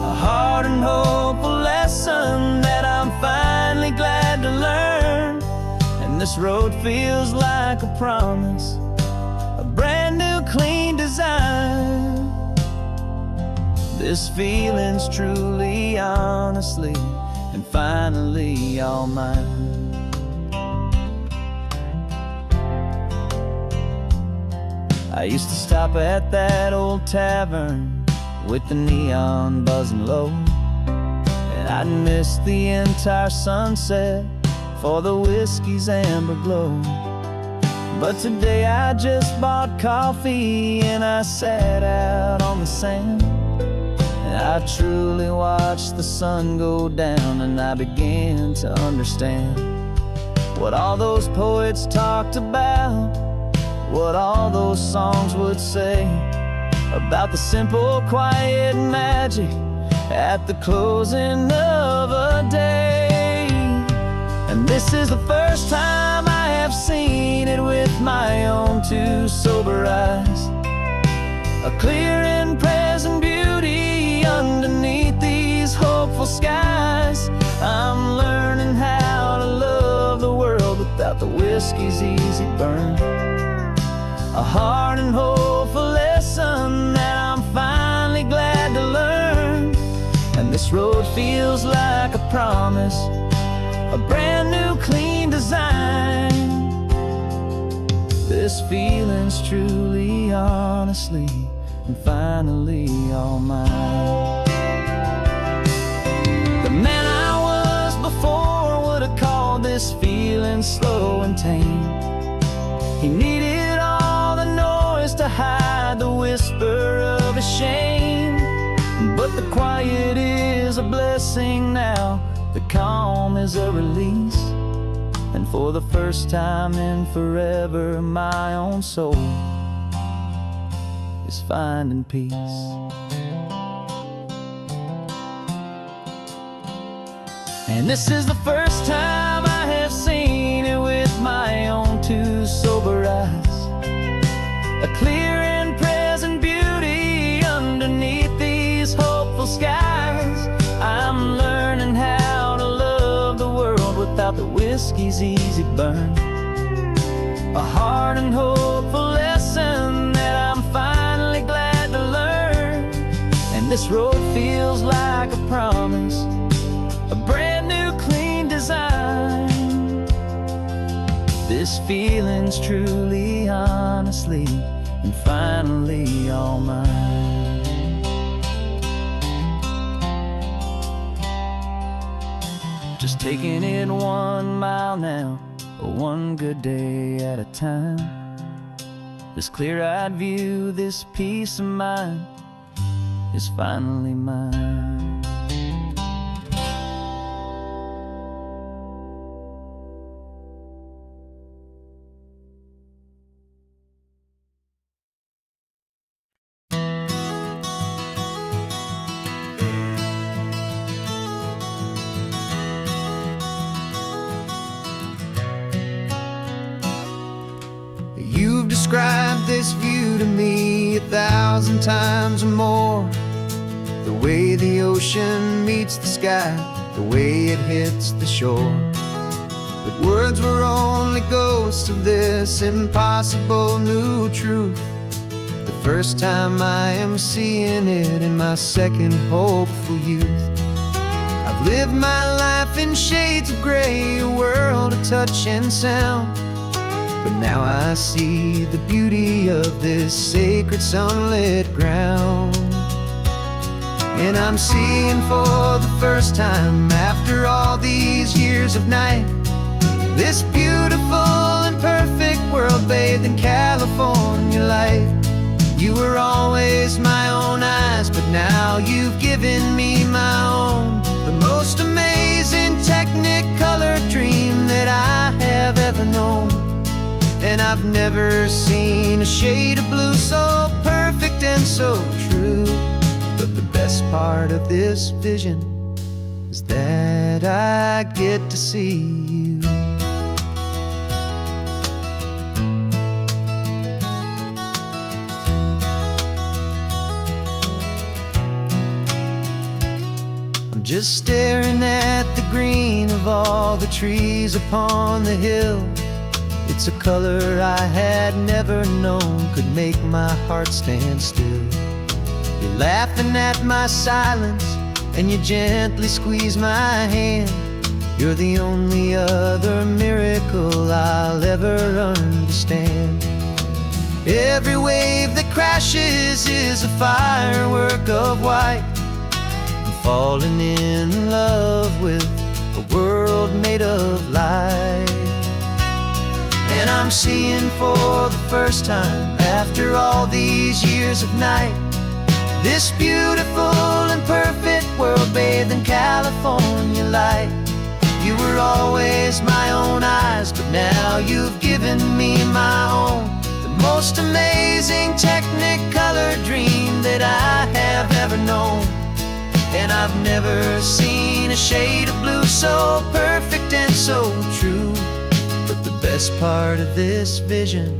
a hard and hopeful lesson that I'm finally glad to learn. And this road feels like a promise, a brand new clean design. This feeling's truly, honestly, and finally all mine. I used to stop at that old tavern with the neon buzzing low, and I'd miss the entire sunset for the whiskey's amber glow. But today I just bought coffee and I sat out on the sand, and I truly watched the sun go down, and I began to understand what all those poets talked about, what all those songs would say about the simple, quiet magic at the closing of a day. And this is the first time I have seen it with my own two sober eyes, a clear and present beauty underneath these hopeful skies. I'm learning how to love the world without the whiskey's easy burn, a hard and hopeful lesson that I'm finally glad to learn. And this road feels like a promise, a brand new clean design. This feeling's truly, honestly, and finally all mine. The man I was before would have called this feeling slow and tame. He needed all the noise to hide the whisper of his shame. But the quiet is a blessing now, the calm is a release, and for the first time in forever my own soul is finding peace. And this is the first time I have seen it with my own two sober eyes, a clear and present beauty underneath these hopeful skies. I'm learning how to love the world without the whiskey's easy burn, a hard and hopeful lesson that I'm finally glad to learn. And this road feels like a promise, a brand new clean design. This feeling's truly, honestly, and finally all mine. Just taking it 1 mile now, one good day at a time. This clear-eyed view, this peace of mind is finally mine. You've described this view to me 1,000 times or more. The way the ocean meets the sky, the way it hits the shore. But words were only ghosts of this impossible new truth. The first time I am seeing it in my second hopeful youth. I've lived my life in shades of gray, a world of touch and sound. But now I see the beauty of this sacred sunlit ground. And I'm seeing for the first time, after all these years of night, this beautiful and perfect world bathed in California light. You were always my own eyes, but now you've given me my own. The most amazing technicolor dream that I have ever known. And I've never seen a shade of blue so perfect and so true. But the best part of this vision is that I get to see you. I'm just staring at the green of all the trees upon the hill. It's a color I had never known could make my heart stand still. You're laughing at my silence, and you gently squeeze my hand. You're the only other miracle I'll ever understand. Every wave that crashes is a firework of white. I'm falling in love with a world made of light. And I'm seeing for the first time, after all these years of night, this beautiful and perfect world bathed in California light. You were always my own eyes, but now you've given me my own. The most amazing technicolor dream that I have ever known. And I've never seen a shade of blue so perfect and so true. But the best part of this vision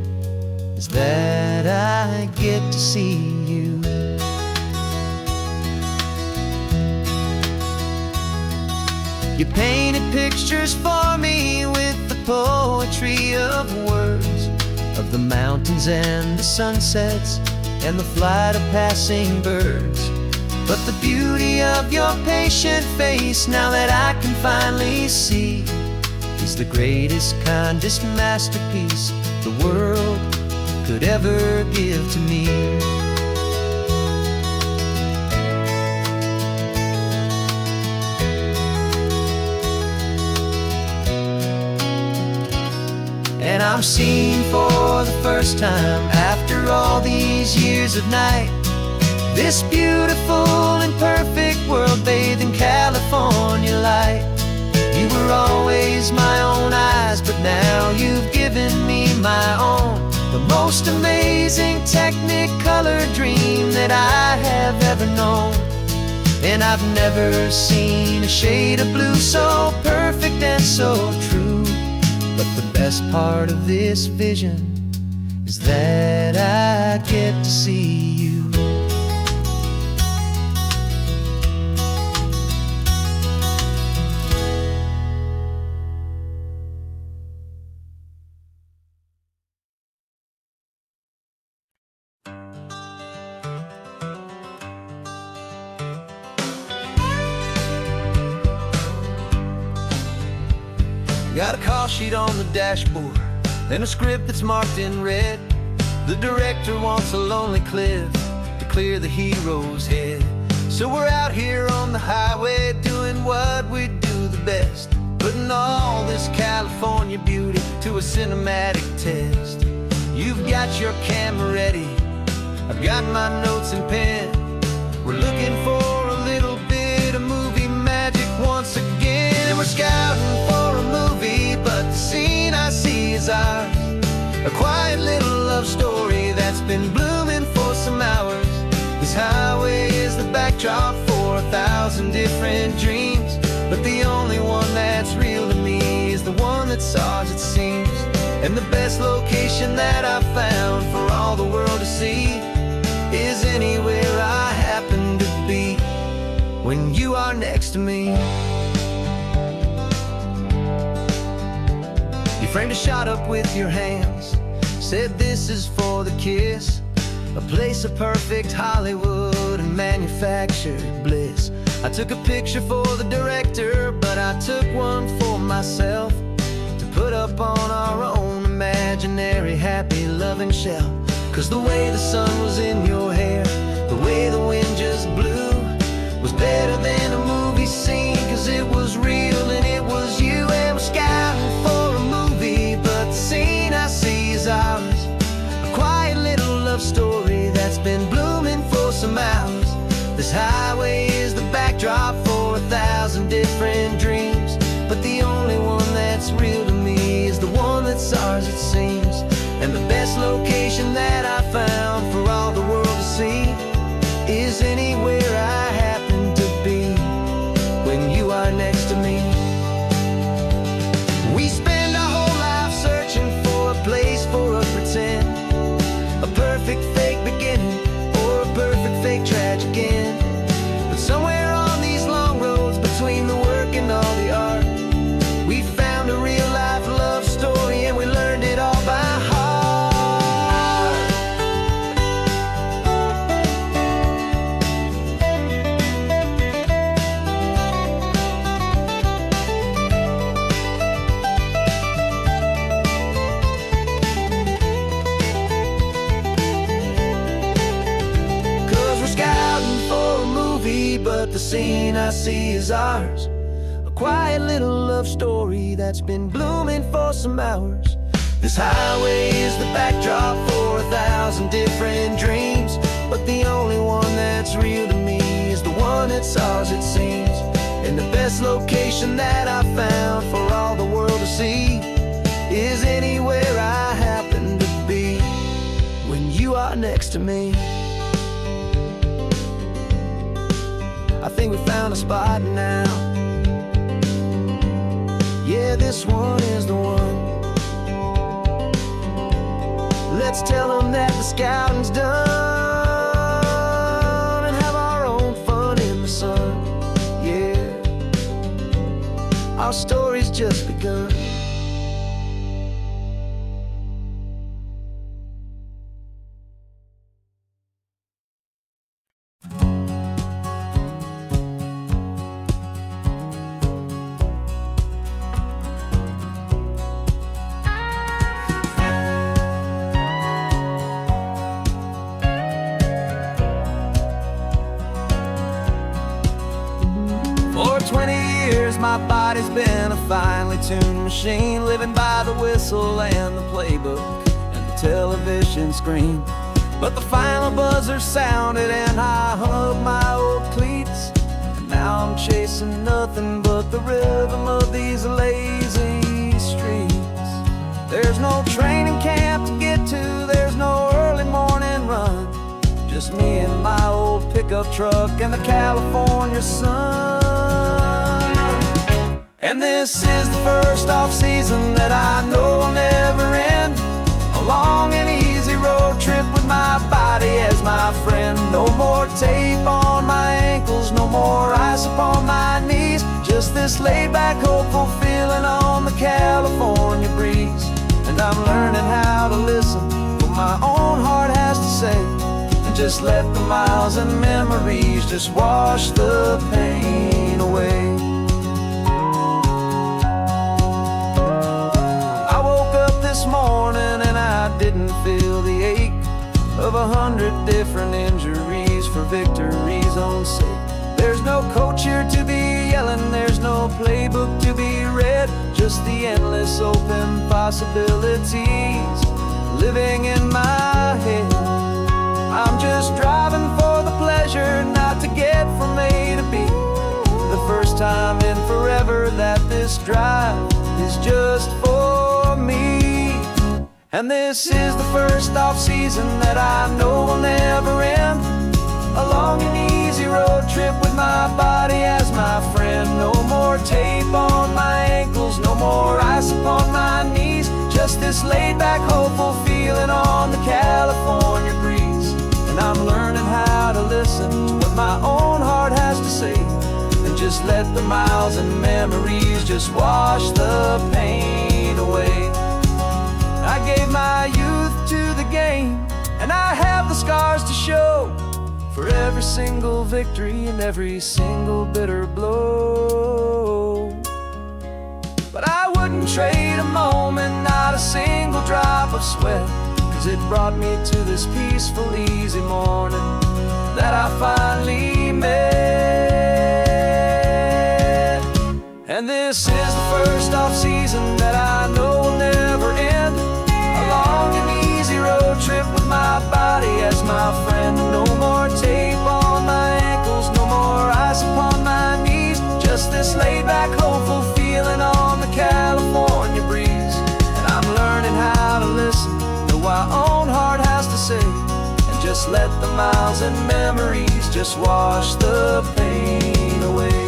is that I get to see you. You painted pictures for me with the poetry of words, of the mountains and the sunsets and the flight of passing birds. But the beauty of your patient face, now that I can finally see, is the greatest, kindest masterpiece the world could ever give to me. And I'm seeing for the first time, after all these years of night, this beautiful and perfect world bathed in California light. You were always my own eyes, but now you've given me my own. The most amazing technicolor dream that I have ever known. And I've never seen a shade of blue so perfect and so true. But the best part of this vision is that I get to see you. Got a call sheet on the dashboard and a script that's marked in red. The director wants a lonely cliff to clear the hero's head. So we're out here on the highway doing what we do the best, putting all this California beauty to a cinematic test. You've got got your camera ready, I've got my notes and pen. We're looking for a little bit of movie magic once again. We're scouting for a movie, but the scene I see is ours. A quiet little love story that's been blooming for some hours. This highway is the backdrop for 1,000 different dreams, but the only one that's real to me is the one that's ours, it seems. And the best location that I've found for all the world to see is anywhere I happen to be when you are next to me. You framed a shot up with your hands, said this is for the kiss, a place of perfect Hollywood and manufactured bliss. I took a picture for the director, but I took one for myself to put up on our own imaginary happy loving shelf. 'Cause the way the sun was in your hair, the way the wind just blew, was better than a movie scene, 'cause it was real and it was you. And we're scouting for a movie, but the scene I see is ours. A quiet little love story that's been blooming for some hours. This highway is the backdrop for 1,000 different dreams, but the only one that's real to me is the one that's ours, it seems. And the best location that I found for all the world to see is anywhere I happen to be when you are next to me. We spend our whole life searching for a place for a pretend, a perfect fake beginning or a perfect fake tragic end. But somewhere on these long roads between the work and all the art, we found a real life love story and we learned it all by heart. But the scene I see is ours. A quiet little love story that's been blooming for some hours. This highway is the backdrop for 1,000 different dreams, but the only one that's real to me is the one that's ours, it seems. And the best location that I found for all the world to see is anywhere I happen to be when you are next to me. I think we found a spot now. Yeah, this one is the one. Let's tell them that the scouting's done and have our own fun in the sun. Yeah, our story's just begun. For 20 years my body's been a finely tuned machine, living by the whistle and the playbook and the television screen. But the final buzzer sounded and I hung up my old cleats, and now I'm chasing nothing but the rhythm of these lazy streets. There's no training camp to get to, there's no early morning run, just me and my old pickup truck and the California sun. And this is the first off-season that I know will never end. A long and easy road trip with my body as my friend. No more tape on my ankles, no more ice upon my knees, just this laid-back, hopeful feeling on the California breeze. And I'm learning how to listen to what my own heart has to say, and just let the miles and memories just wash the pain away. I woke up this morning and I didn't feel the ache of 100 different injuries for victory's own sake. There's no coach here to be yelling, there's no playbook to be read, just the endless open possibilities living in my this drive is just for me. And this is the first off-season that I know will never end. A long and easy road trip with my body as my friend. No more tape on my ankles, no more ice upon my knees. Just this laid-back, hopeful feeling on the California breeze. And I'm learning how to listen to what my own heart has to say, and just let the miles and memories just wash the pain away. I gave my youth to the game, and I have the scars to show for every single victory and every single bitter blow. But I wouldn't trade a moment, not a single drop of sweat, 'cause it brought me to this peaceful, easy morning that I finally met. And this is the first off-season that I know will never end. A long and easy road trip with my body as my friend. No more tape on my ankles, no more ice upon my knees. Just this laid-back, hopeful feeling on the California breeze. And I'm learning how to listen to what my own heart has to say, and just let the miles and memories just wash the pain away.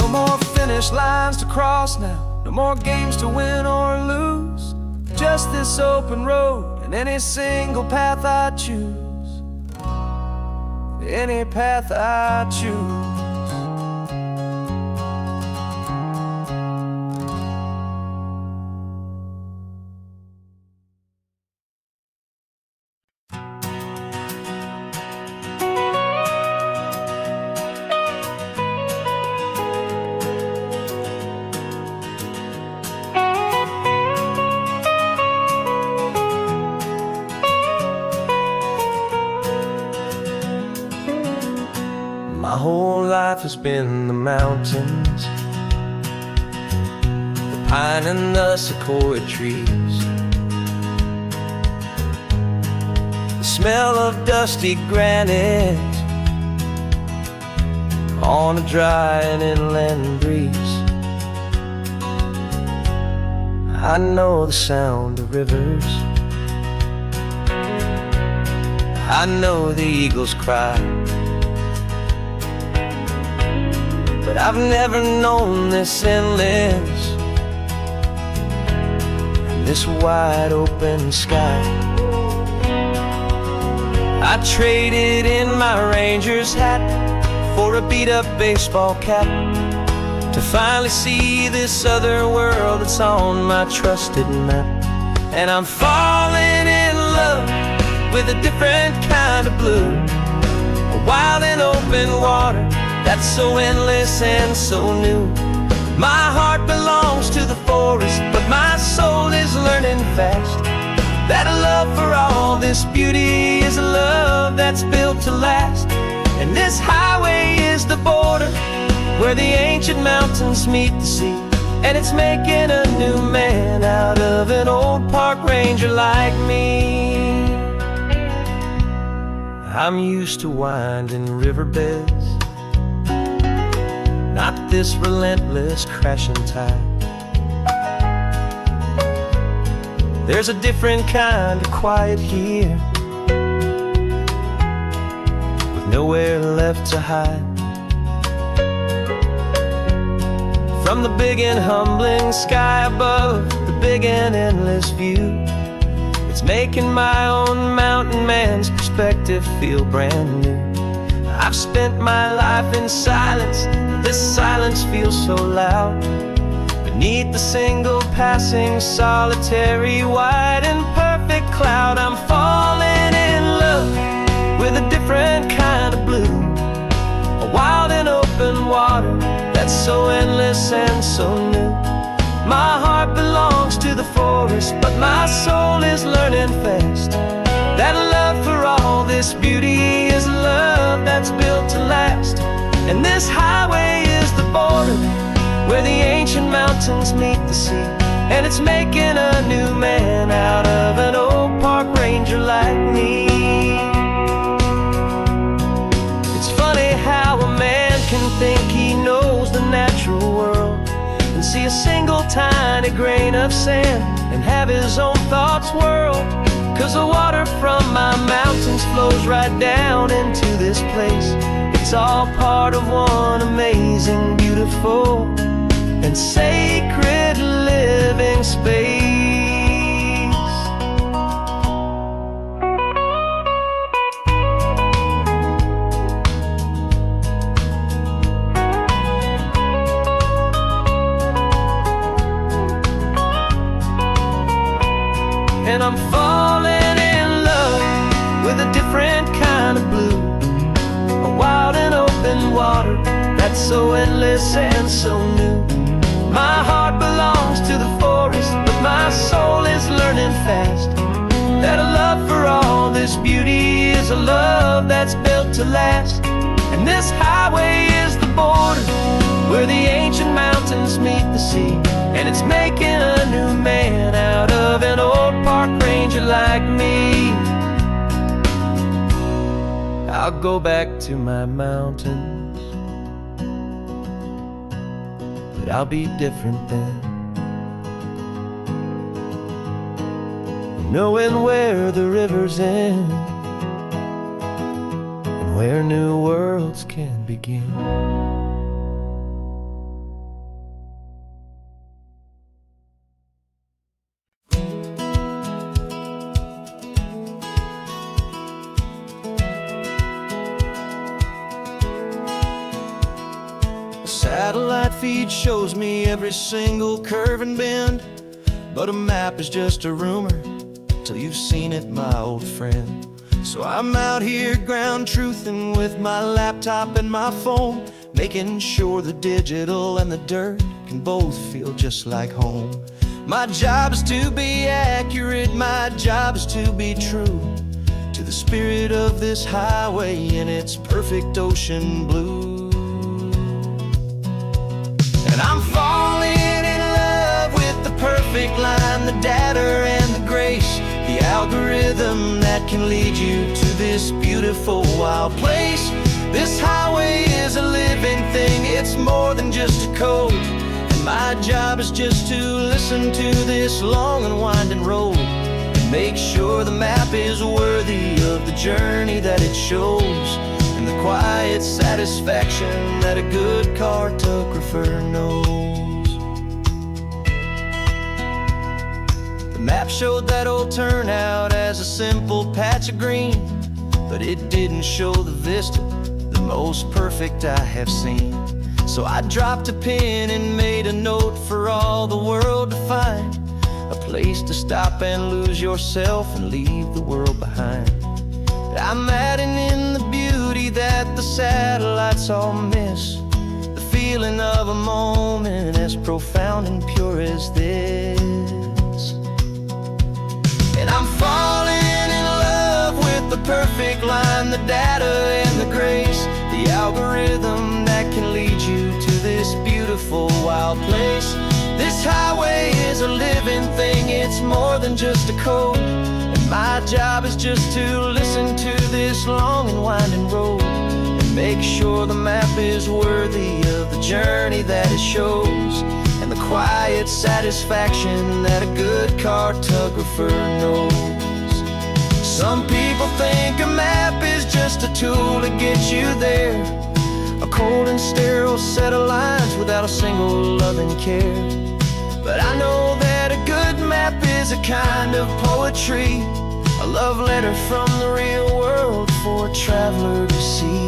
No more finish lines to cross now, no more games to win or lose. Just this open road and any single path I choose. Any path I choose. My whole life has been the mountains, the pine and the sequoia trees, the smell of dusty granite on a dry and inland breeze. I know the sound of rivers, I know the eagles cry, but I've never known this endless, this wide open sky. I traded in my Ranger's hat for a beat-up baseball cap, to finally see this other world that's on my trusted map. And I'm falling in love with a different kind of blue, a wild and open water that's so endless and so new. My heart belongs to the forest, but my soul is learning fast that a love for all this beauty is a love that's built to last. And this highway is the border where the ancient mountains meet the sea, and it's making a new man out of an old park ranger like me. I'm used to winding riverbeds, not this relentless crashing tide. There's a different kind of quiet here, with nowhere left to hide. From the big and humbling sky above, the big and endless view, it's making my own mountain man's perspective feel brand new. I've spent my life in silence, this silence feels so loud. Beneath the single passing solitary white and perfect cloud, I'm falling in love with a different kind of blue, a wild and open water that's so endless and so new. My heart belongs to the forest, but my soul is learning fast that love for all this beauty is love that's built to last. And this highway is the border where the ancient mountains meet the sea, and it's making a new man out of an old park ranger like me. It's funny how a man can think tiny grain of sand and have his own thoughts whirl. 'Cause the water from my mountains flows right down into this place. It's all part of one amazing, beautiful, and sacred living space. And I'm falling in love with a different kind of blue, a wild and open water that's so endless and so new. My heart belongs to the forest, but my soul is learning fast that a love for all this beauty is a love that's built to last. And this highway is the border where the ancient mountains meet the sea, and it's making a new man out of an old park ranger like me. I'll go back to my mountains, but I'll be different then, knowing where the rivers end and where new worlds can begin. Satellite feed shows me every single curve and bend, but a map is just a rumor till you've seen it, my old friend. So I'm out here ground truthing with my laptop and my phone, making sure the digital and the dirt can both feel just like home. My job is to be accurate, my job is to be true to the spirit of this highway in its perfect ocean blue. And I'm falling in love with the perfect line, the data and the grace, the algorithm that can lead you to this beautiful wild place. This highway is a living thing, it's more than just a code. And my job is just to listen to this long and winding road and make sure the map is worthy of the journey that it shows, and the quiet satisfaction that a good cartographer knows. The map showed that old turnout as a simple patch of green, but it didn't show the vista, the most perfect I have seen. So I dropped a pin and made a note for all the world to find, a place to stop and lose yourself and leave the world behind. I'm adding in the beauty that the satellites all miss, the feeling of a moment as profound and pure as this. And I'm falling in love with the perfect line, the data and the grace, the algorithm that can lead you to this beautiful wild place. This highway is a living thing, it's more than just a code. My job is just to listen to this long and winding road and make sure the map is worthy of the journey that it shows, and the quiet satisfaction that a good cartographer knows. Some people think a map is just a tool to get you there, a cold and sterile set of lines without a single loving care. But I know that a good map is a kind of poetry, a love letter from the real world for a traveler to see.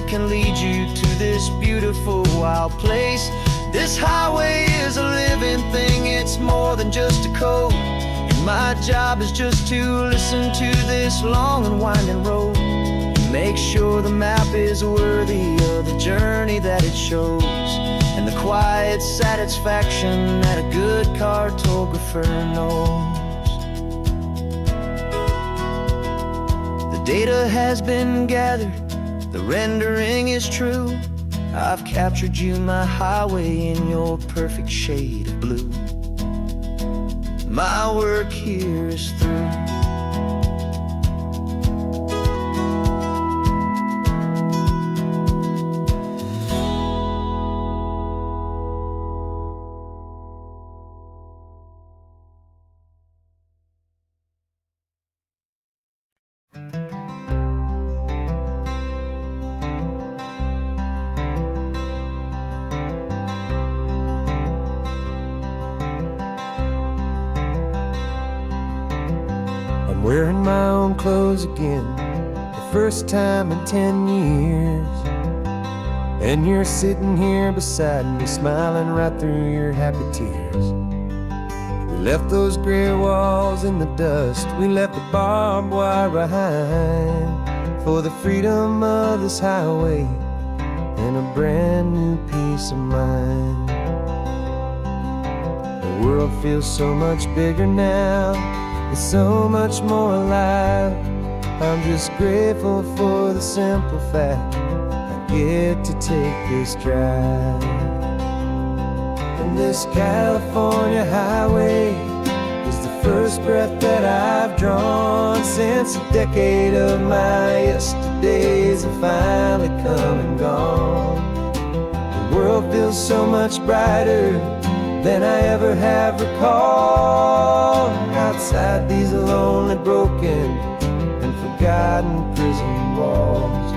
Can lead you to this beautiful wild place. This highway is a living thing, it's more than just a code. And my job is just to listen to this long and winding road and make sure the map is worthy of the journey that it shows, and and the quiet satisfaction that a good cartographer knows. The data has been gathered, the rendering is true. I've captured you, my highway, in your perfect shade of blue. My work here is through. I'm wearing my own clothes again, the first time in 10 years. And you're sitting here beside me, smiling right through your happy tears. We left those gray walls in the dust, we left the barbed wire behind, for the freedom of this highway and a brand new peace of mind. The world feels so much bigger now, it's so much more alive. I'm just grateful for the simple fact I get to take this drive. And this California highway is the first breath that I've drawn since a decade of my yesterdays have finally come and gone. The world feels so much brighter than I ever have recalled. Outside these lonely, broken, and forgotten prison walls,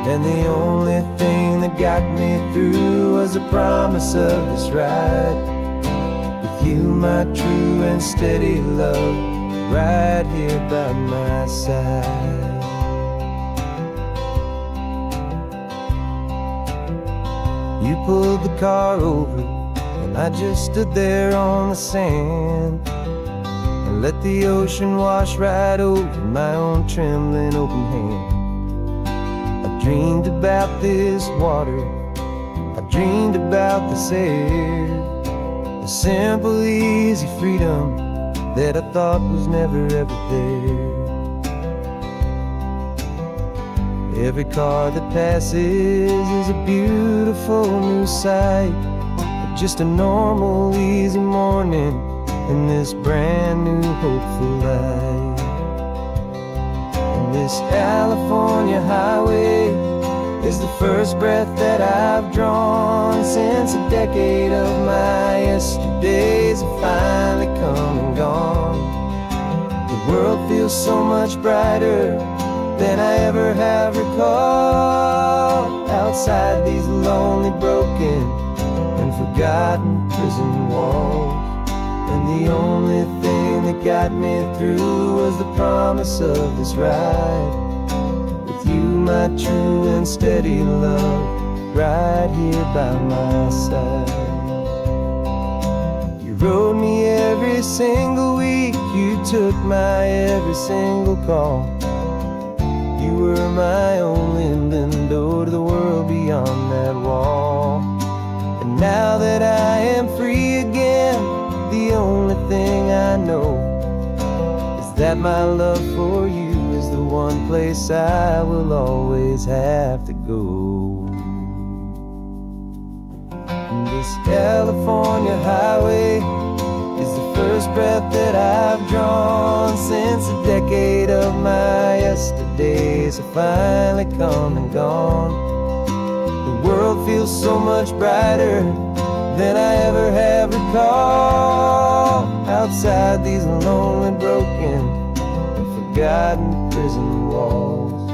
and the only thing that got me through was the promise of this ride with you, my true and steady love, right here by my side. You pulled the car over, and I just stood there on the sand and let the ocean wash right over my own trembling open hand. I dreamed about this water, I dreamed about this air, the simple, easy freedom that I thought was never ever there. Every car that passes is a beautiful new sight, just a normal, easy morning in this brand new, hopeful life. And this California highway is the first breath that I've drawn since a decade of my yesterdays have finally come and gone. The world feels so much brighter than I ever have recalled. Outside these lonely, broken, and forgotten prison walls, and the only thing that got me through was the promise of this ride with you, my true and steady love, right here by my side. You rode me every single week, you took my every single call. You were my only window to the world beyond that wall. And now that I am free again, the only thing I know is that my love for you is the one place I will always have to go. And this California highway is the first breath that I've drawn since a decade of my yesterdays have finally come and gone. The world feels so much brighter than I ever have recalled. Outside these lonely, broken, and forgotten prison walls,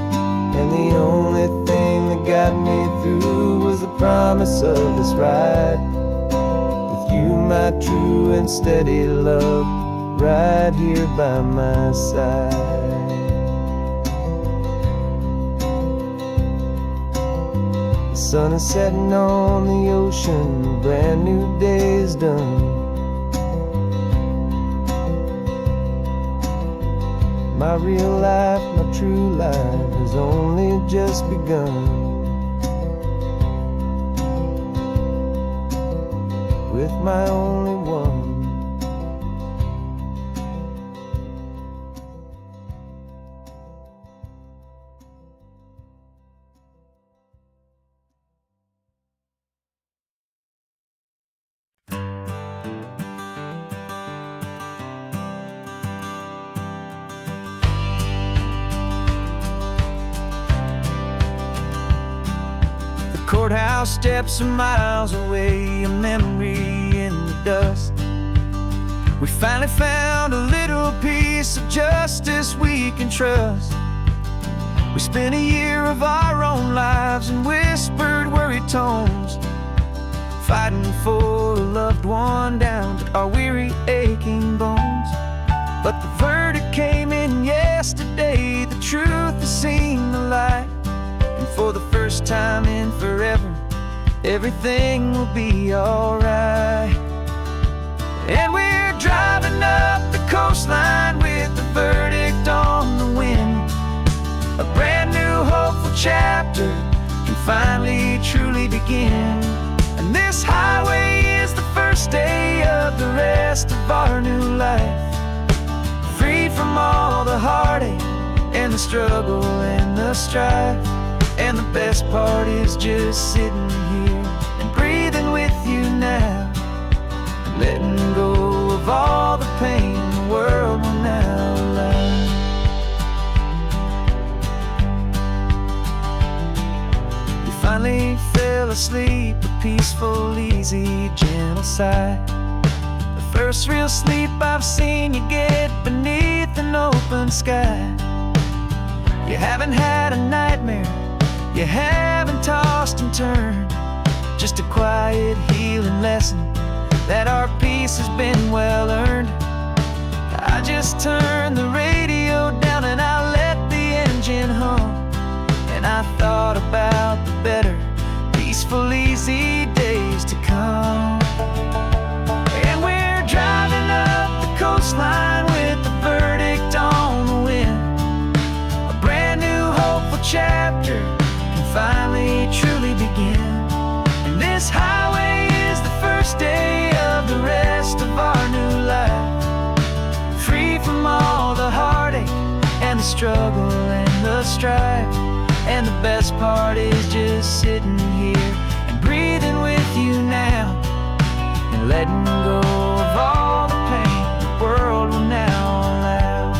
and the only thing that got me through was the promise of this ride with you, my true and steady love, right here by my side. The sun is setting on the ocean, a brand new day is done. My real life, my true life has only just begun. with my only one. Courthouse steps are miles away, a memory in the dust. We finally found a little piece of justice we can trust. We spent a year of our own lives in whispered, worried tones, fighting for a loved one down to our weary, aching bones. But the verdict came in yesterday, the truth has seen the light. And for the first time in forever, everything will be alright. And we're driving up the coastline with the verdict on the wind. A brand new hopeful chapter can finally truly begin. And this highway is the first day of the rest of our new life, free from all the heartache and the struggle and the strife. And the best part is just sitting here and breathing with you now, letting go of all the pain the world will now allow. You finally fell asleep, a peaceful, easy, gentle sigh. The first real sleep I've seen you get beneath an open sky. You haven't had a nightmare, you haven't tossed and turned, just a quiet healing lesson that our peace has been well earned. I just turn the radio down and I let the engine hum, and I thought about the better, peaceful, easy days to come. And we're driving up the coastline with the verdict on the wind. A brand new hopeful chapter finally truly begin. And this highway is the first day of the rest of our new life, free from all the heartache and the struggle and the strife. And the best part is just sitting here and breathing with you now, and letting go of all the pain the world will now allow.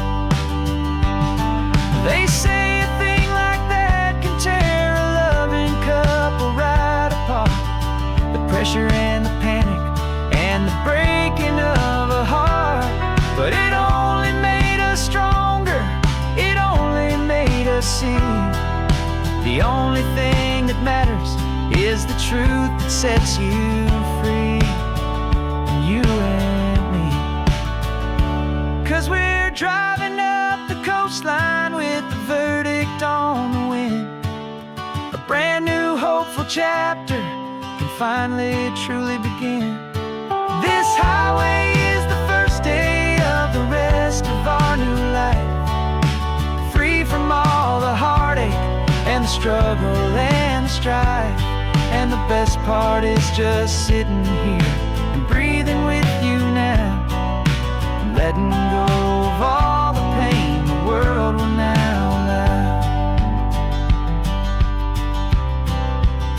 They say a thing like that can tear a loving couple right apart. The pressure and the panic and the breaking of a heart. But it only made us stronger, it only made us see the only thing that matters is the truth that sets you free, you and me. 'Cause we're driving up the coastline with the verdict on the wind. A brand new hopeful chapter can finally truly begin. This highway is the first day of the rest of our new life, free from all the heartache and the struggle and the strife. And the best part is just sitting here and breathing with you now, and letting go of all the pain the world will now allow.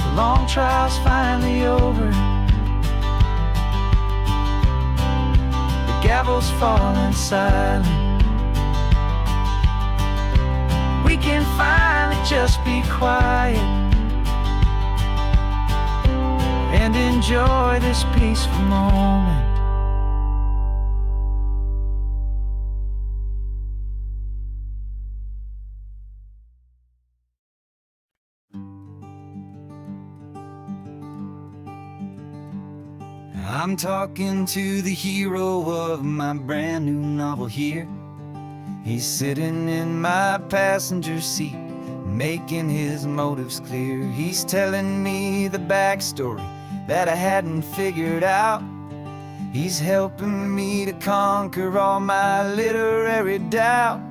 The long trial's finally over, the gavel's falling silent. We can finally just be quiet and enjoy this peaceful moment. I'm talking to the hero of my brand new novel here. He's sitting in my passenger seat, making his motives clear. He's telling me the backstory that I hadn't figured out. He's helping me to conquer all my literary doubt.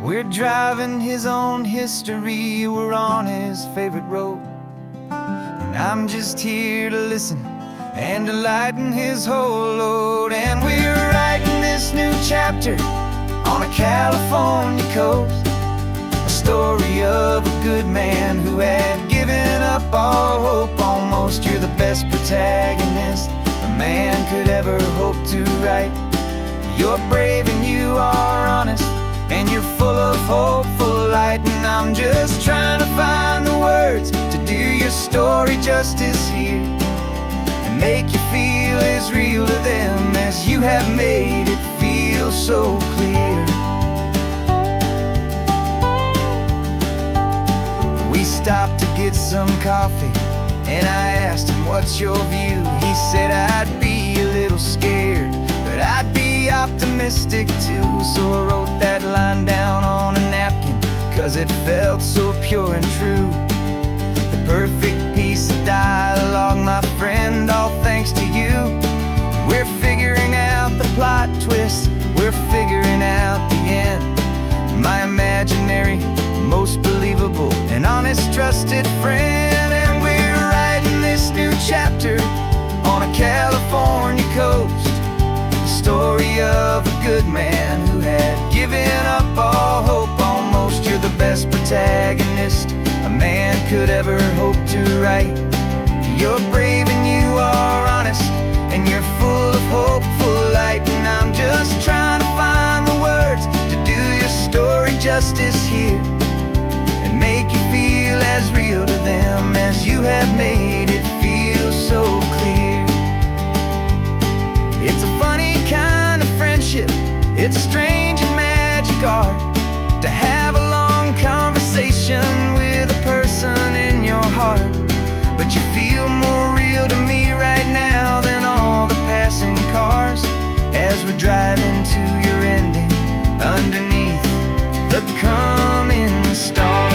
We're driving his own history, we're on his favorite road, and I'm just here to listen and to lighten his whole load. And we're writing this new chapter on a California coast, a story of a good man who had given up all hope almost. You're the best protagonist a man could ever hope to write. You're brave and you are honest, and you're full of hopeful light. And I'm just trying to find the words to do your story justice here, and make you feel as real to them as you have made it feel so clear. We stopped to get some coffee, and I asked him, what's your view? He said, I'd be a little scared, but I'd be optimistic too. So I wrote that line down on a napkin, 'cause it felt so pure and true. The perfect piece of dialogue, my friend, all thanks to you. We're figuring out the plot twist, we're figuring out the end. My imaginary, most believable and honest trusted friend. And we're writing this new chapter on a California coast, the story of a good man who had given up all hope almost. You're the best protagonist a man could ever hope to write. You're brave and you are honest, and you're full of hopeful light. And I'm just trying to find the words to do your story justice here, and make you feel as real to them as you have made it feel so clear. It's a funny kind of friendship, it's a strange and magic art to have a long conversation with a person in your heart. But you feel more real to me right now than all the passing cars, as we're driving to your ending underneath the coming stars.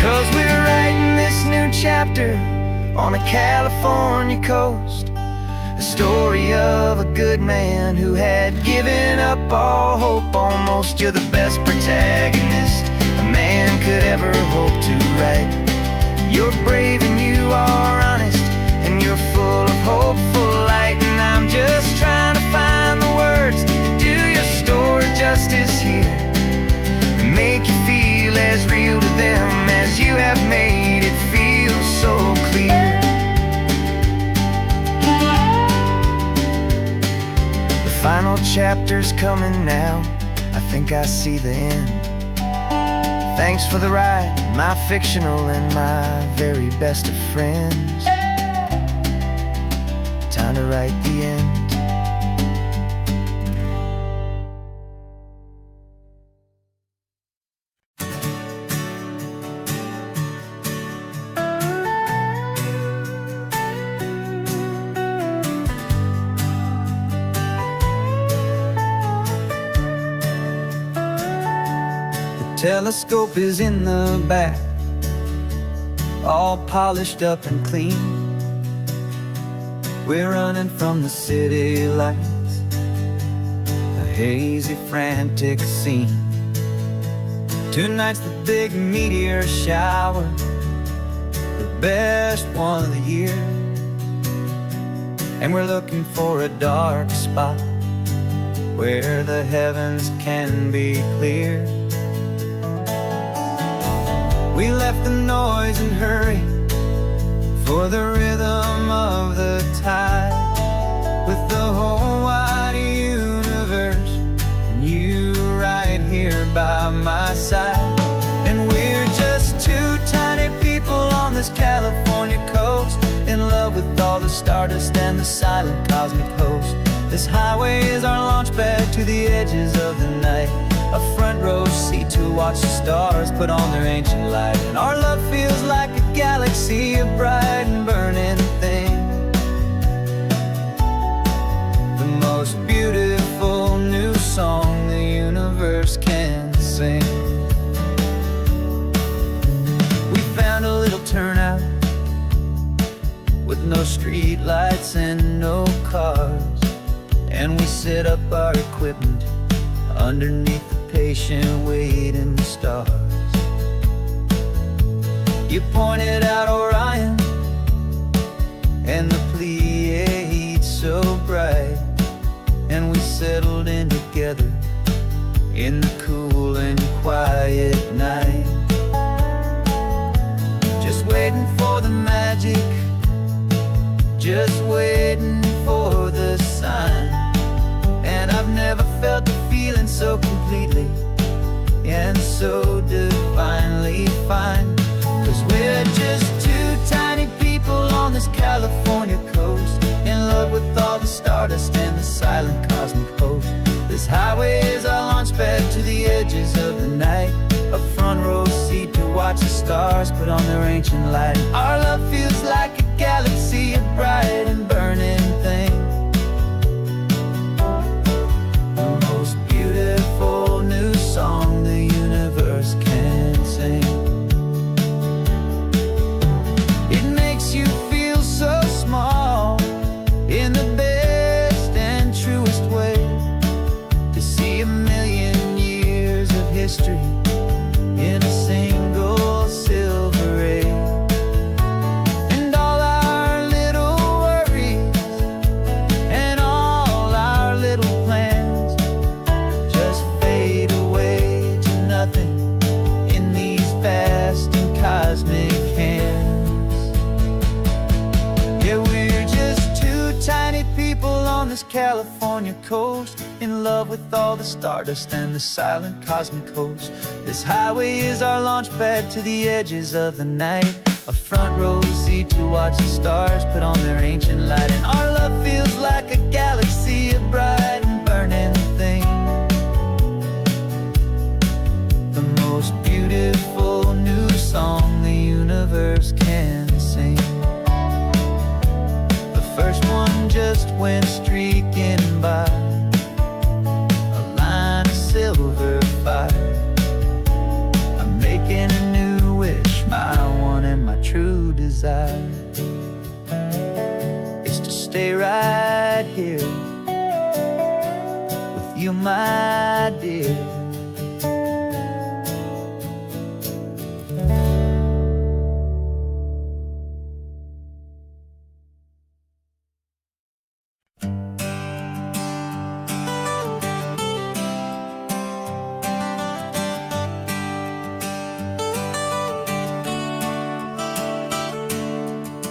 'Cause we're writing this new chapter on a California coast, a story of a good man who had given up all hope almost. You're the best protagonist a man could ever hope to write. You're brave and you are honest, and you're full of hopeful light. And I'm just trying to find the words to do your story justice here, and make you feel as real to them as you have made it feel so clear. The final chapter's coming now, I think I see the end. Thanks for the ride, my fictional and my very best of friends. Time to write the end. Telescope is in the back, all polished up and clean. We're running from the city lights, a hazy, frantic scene. Tonight's the big meteor shower, the best one of the year. And we're looking for a dark spot where the heavens can be clear. We left the noise and hurry for the rhythm of the tide, with the whole wide universe and you right here by my side. And we're just two tiny people on this California coast, in love with all the stardust and the silent cosmic host. This highway is our launch pad to the edges of the night, a front row seat to watch the stars put on their ancient light. And our love feels like a galaxy, a bright and burning thing, the most beautiful new song the universe can sing. We found a street lights and no cars, and we set up our equipment underneath the patient waiting stars. You pointed out Orion and the Pleiades so bright, and we settled in together in the cool and quiet night, just waiting for the magic, just waiting for the sign. And I've never felt the feeling so completely and so divinely fine, 'cause we're just two tiny people on this California coast, in love with all the stardust and the silent cosmic host. This highway is our launch pad to the edges of the night, a front row seat to watch the stars put on their ancient light. Our love feels like a galaxy of bright and burning things, the most beautiful new song the universe can sing. It makes you feel so small in the best and truest way, to see a million years of history in a single silver ray. And all our little worries and all our little plans just fade away to nothing in these vast and cosmic hands. Yeah, we're just two tiny people on this California coast, in love with all the stardust and the silent cosmic host. This highway is our launch pad to the edges of the night, a front row seat to watch the stars put on their ancient light. And our love feels like a galaxy of bright and burning things, the most beautiful new song the universe can sing. The first one just went streaking by, a line of silver fire. I'm making a new wish, my one and my true desire is to stay right here with you, my dear.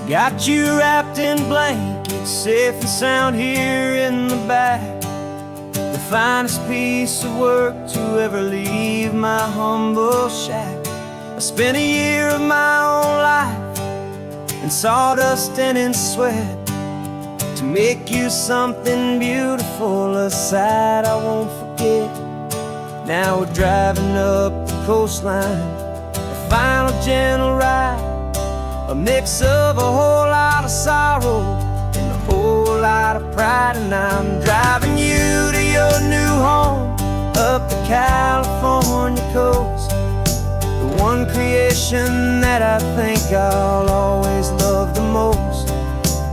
Got you wrapped in blankets, safe and sound here in the back. The finest piece of work to ever leave my humble shack. I spent a year of my own life in sawdust and in sweat to make you something beautiful, a sight I won't forget. Now we're driving up the coastline, a final gentle ride, a mix of a whole lot of sorrow and a whole lot of pride. And I'm driving you to your new home up the California coast, the one creation that I think I'll always love the most.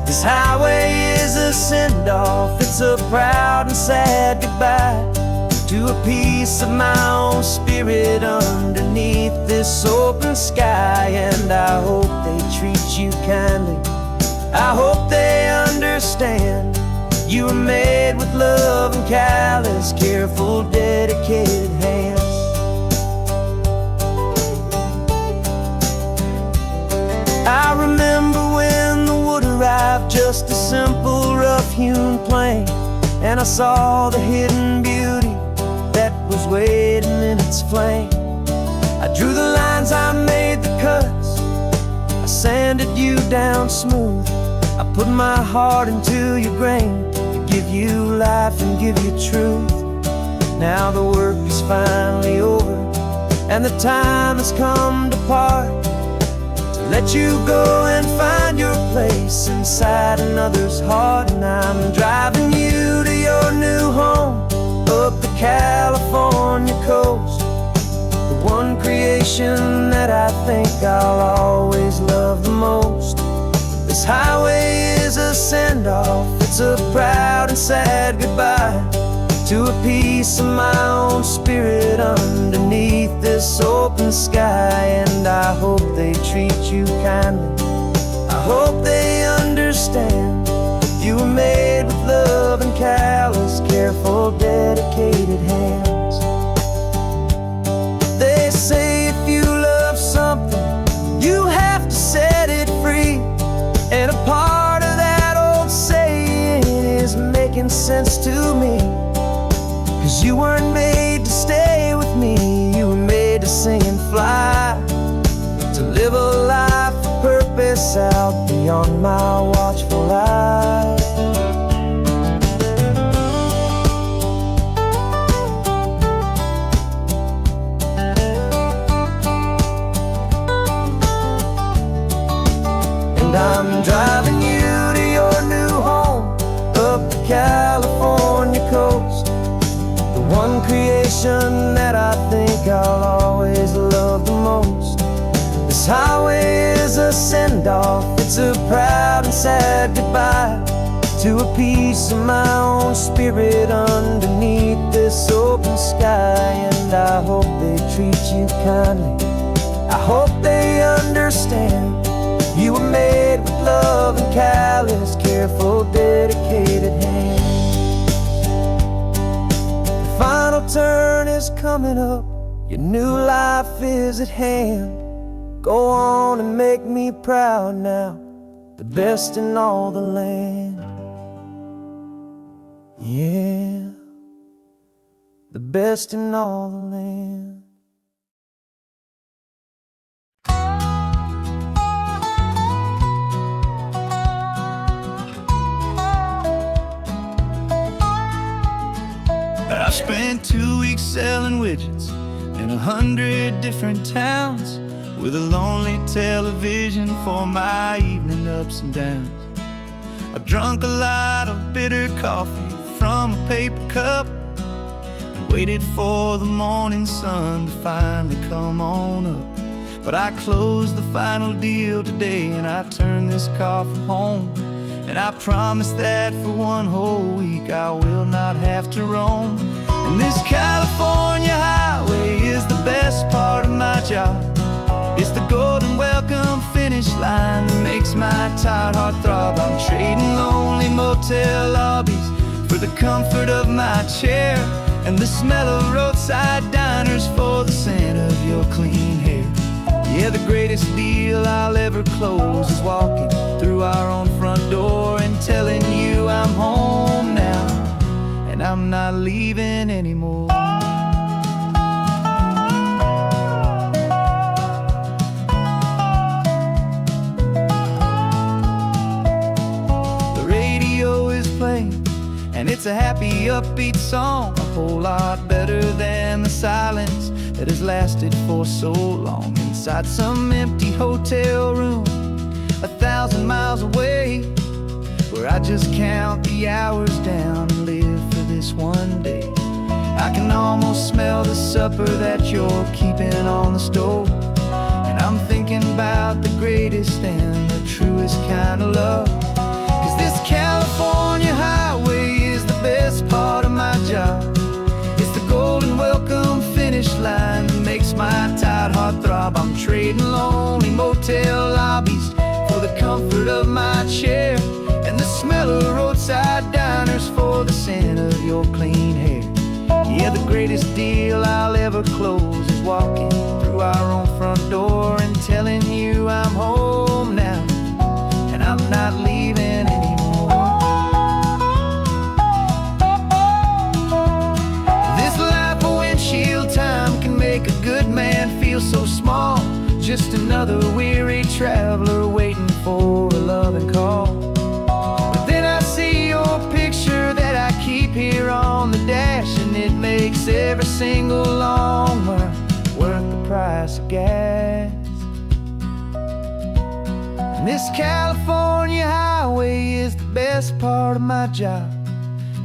This highway is a send-off, it's a proud and sad goodbye to a piece of my own spirit underneath this open sky. And I hope they treat you kindly, I hope they understand you were made with love and callous, careful, dedicated hands. I remember when the wood arrived, just a simple rough-hewn plank, and I saw the hidden beauty that was waiting in its flame. I drew the lines, I made the cuts, I sanded you down smooth. I put my heart into your grain to give you life and give you truth. Now the work is finally over and the time has come to part, to let you go and find your place inside another's heart. And I'm driving you to your new home up the California coast, the one creation that I think I'll always love the most. This highway to a piece of my own spirit underneath this open sky. And I hope they treat you kindly, I hope they understand. You were made with love and callous, careful, dedicated hands. They say if you love something, you have to set it free. And a part of that old saying is making sense to me. 'Cause you weren't made to stay with me, you were made to sing and fly, to live a life of purpose out beyond my watchful eye. And I'm driving you to your new home up the California coast, the one creation that I think I'll always love the most. This highway is a send-off, it's a proud and sad goodbye to a piece of my own spirit underneath this open sky. And I hope they treat you kindly, I hope they understand. You were made with love and callous, careful, dedicated hands. The final turn is coming up, your new life is at hand. Go on and make me proud now, the best in all the land. Yeah, the best in all the land. I spent 2 weeks selling widgets in 100 different towns, with a lonely television for my evening ups and downs. I drunk a lot of bitter coffee from a paper cup and waited for the morning sun to finally come on up. But I closed the final deal today and I turned this car for home. And I promise that for one whole week I will not have to roam. And this California highway is the best part of my job. It's the golden welcome finish line that makes my tired heart throb. I'm trading lonely motel lobbies for the comfort of my chair, and the smell of roadside diners for the scent of your clean hair. Yeah, the greatest deal I'll ever close is walking through our own front door and telling you I'm home now, and I'm not leaving anymore. The radio is playing, and it's a happy, upbeat song, a whole lot better than the silence that has lasted for so long. Inside some empty hotel room 1,000 miles away, where I just count the hours down and live for this one day. I can almost smell the supper that you're keeping on the stove, and I'm thinking about the greatest and the truest kind of love. 'Cause this California highway is the best part of my job. It's the golden welcome finish line that makes my tired heart throb. I'm trading lonely motel lobbies for the comfort of my chair, and the smell of roadside diners for the scent of your clean hair. Yeah, the greatest deal I'll ever close is walking through our own front door and telling you I'm home now, and I'm not leaving anymore. This life of windshield time can make a good man feel so small, just another weary traveler waiting for a loving call. But then I see your picture that I keep here on the dash, and it makes every single long mile worth the price of gas. And this California highway is the best part of my job.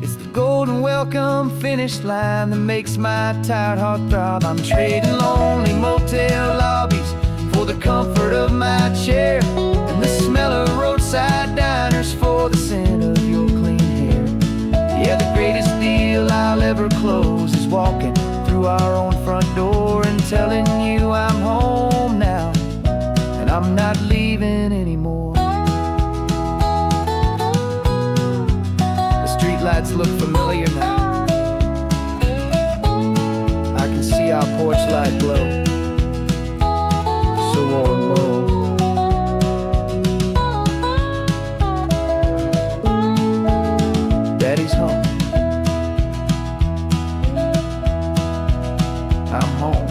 It's the golden welcome finish line that makes my tired heart throb. I'm trading lonely motel lobbies for the comfort of my chair, and the smell of roadside diners for the scent of your clean hair. Yeah, the greatest deal I'll ever through our own front door and telling you I'm home now, and I'm not leaving anymore. The streetlights look familiar now. I can see our porch light glow, so warm, low. Daddy's home. I'm home.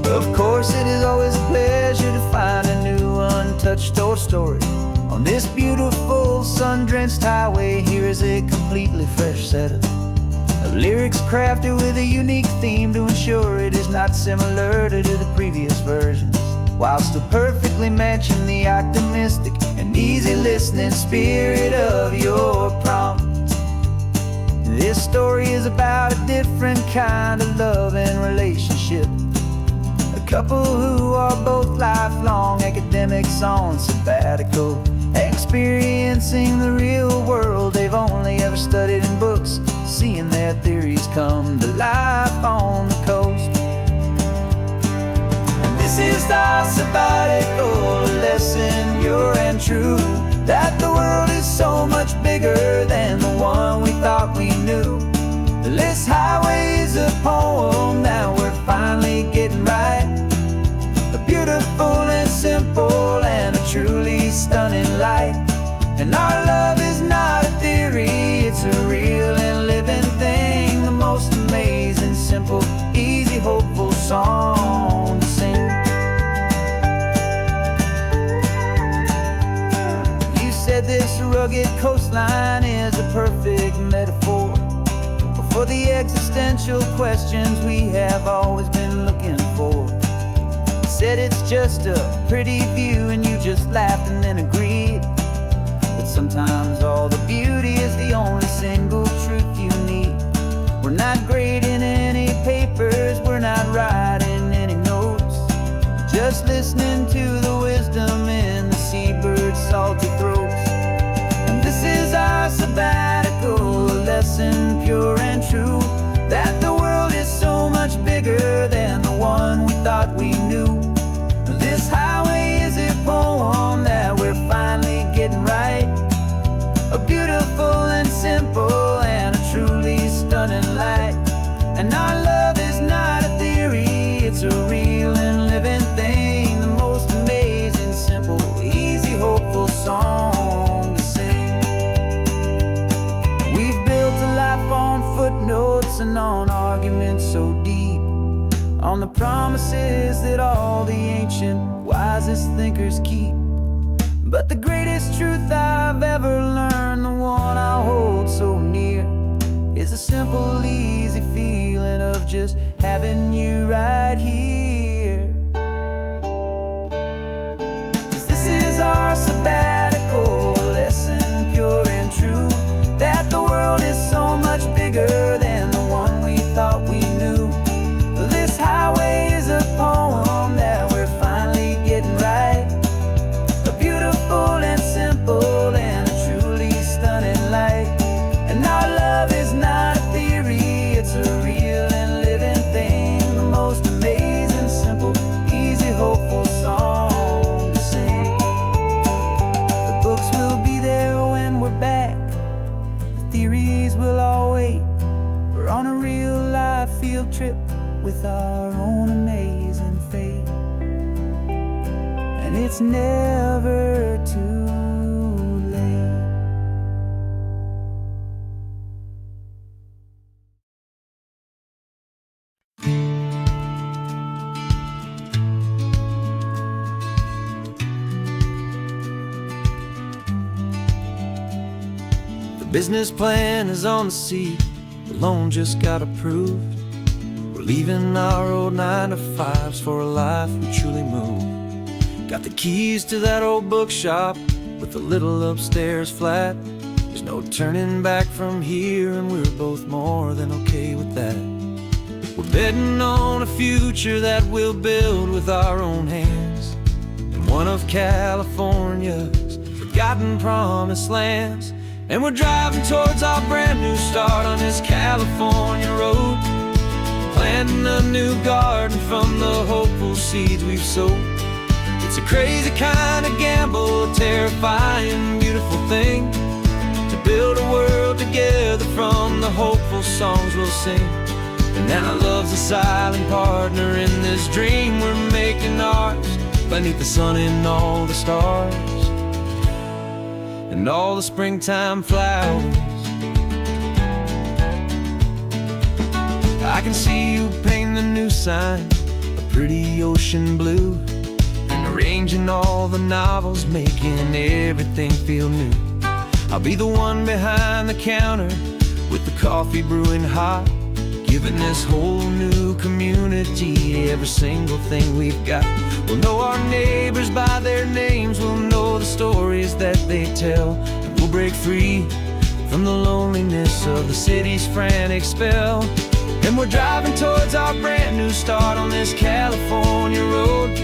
Of course, it is always a pleasure to find a new untouched old story. On this beautiful sun-drenched highway, here is a completely fresh set of lyrics crafted with a unique theme to ensure it is not similar to the previous versions, while still perfectly matching the optimistic and easy listening spirit of your prompt. This story is about a different kind of love and relationship. A couple who are both lifelong academics on sabbatical, experiencing the real world they've only ever studied in books, seeing their theories come to life on the coast. And this is our sabbatical lesson, pure and true, that the world is so much bigger than the one we thought we knew. This highway is a poem that we're finally getting right. A beautiful and simple and a truly stunning light. And our love is not a theory, it's a real and living thing. The most amazing, simple, easy, hopeful song to sing. You said this rugged coastline is a perfect metaphor for the existential questions we have always been looking for. You said it's just a pretty view and you just laughed and then agreed. But sometimes all the beauty is the only single truth you need. We're not grading any papers, we're not writing any notes, just listening to the wisdom in the seabird's salty throats. And this is our sabbatical lesson, pure and true, that the world is so much bigger than the one we thought we knew. This highway is a poem that we're finally getting right. A beautiful and simple and a truly stunning light. And our love is not a theory, it's a real and living thing. The most amazing, simple, easy, hopeful song to sing. We've built a life on footnotes and on arguments so deep, on the promises that all the ancient, wisest thinkers keep. But the greatest truth I've ever learned, the one I hold so near, is a simple, easy feeling of just having you right here. 'Cause this is our sabbatical lesson, pure and true, that the world is so much bigger than the one we thought we knew. This highway is a poem that we're finally getting right. A beautiful and simple and a truly stunning light. And our love is not a theory, it's a real and living thing. The most amazing, simple, easy, hopeful song to sing. The books will be there when we're back, the theories will all wait. We're on a real life field trip with our own amazing fate. And it's never too late. The business plan is on the seat, the loan just got approved. We're leaving our old 9-to-5s for a life we truly move. Got the keys to that old bookshop with the little upstairs flat. There's no turning back from here, and we're both more than okay with that. We're betting on a future that we'll build with our own hands, in one of California's forgotten promised lands. And we're driving towards our brand new start on this California road, planting a new garden from the hopeful seeds we've sowed. It's a crazy kind of gamble, a terrifying, beautiful thing, to build a world together from the hopeful songs we'll sing. And now love's a silent partner in this dream we're making ours, beneath the sun and all the stars and all the springtime flowers. I can see you painting a new sign, a pretty ocean blue, and arranging all the novels, making everything feel new. I'll be the one behind the counter with the coffee brewing hot, giving this whole new community every single thing we've got. We'll know our neighbors by their names, we'll know the stories that they tell, and we'll break free from the loneliness of the city's frantic spell. And we're driving towards our brand new start on this California road,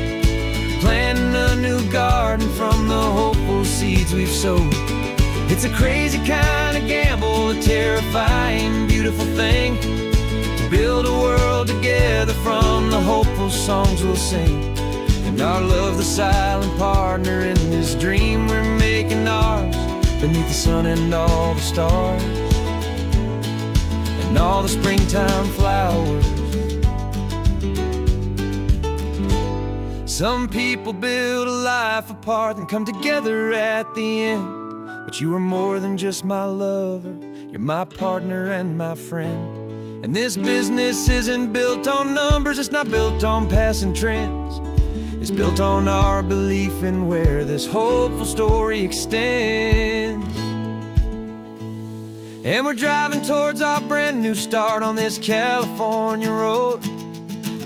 planting a new garden from the hopeful seeds we've sowed. It's a crazy kind of gamble, a terrifying, beautiful thing, to build a world together from the hopeful songs we'll sing. And our love, the silent partner in this dream we're making ours, beneath the sun and all the stars and all the springtime flowers. Some people build a life apart and come together at the end, but you are more than just my lover, you're my partner and my friend. And this business isn't built on numbers, it's not built on passing trends, it's built on our belief in where this hopeful story extends. And we're driving towards our brand new start on this California road,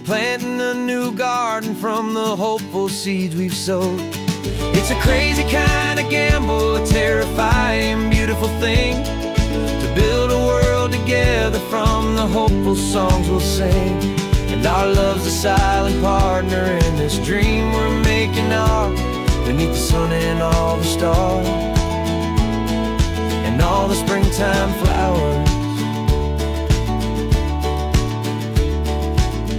planting a new garden from the hopeful seeds we've sowed. It's a crazy kind of gamble, a terrifying, beautiful thing, to build a world together from the hopeful songs we'll sing. And our love's a silent partner in this dream we're making ours, beneath the sun and all the stars and all the springtime flowers.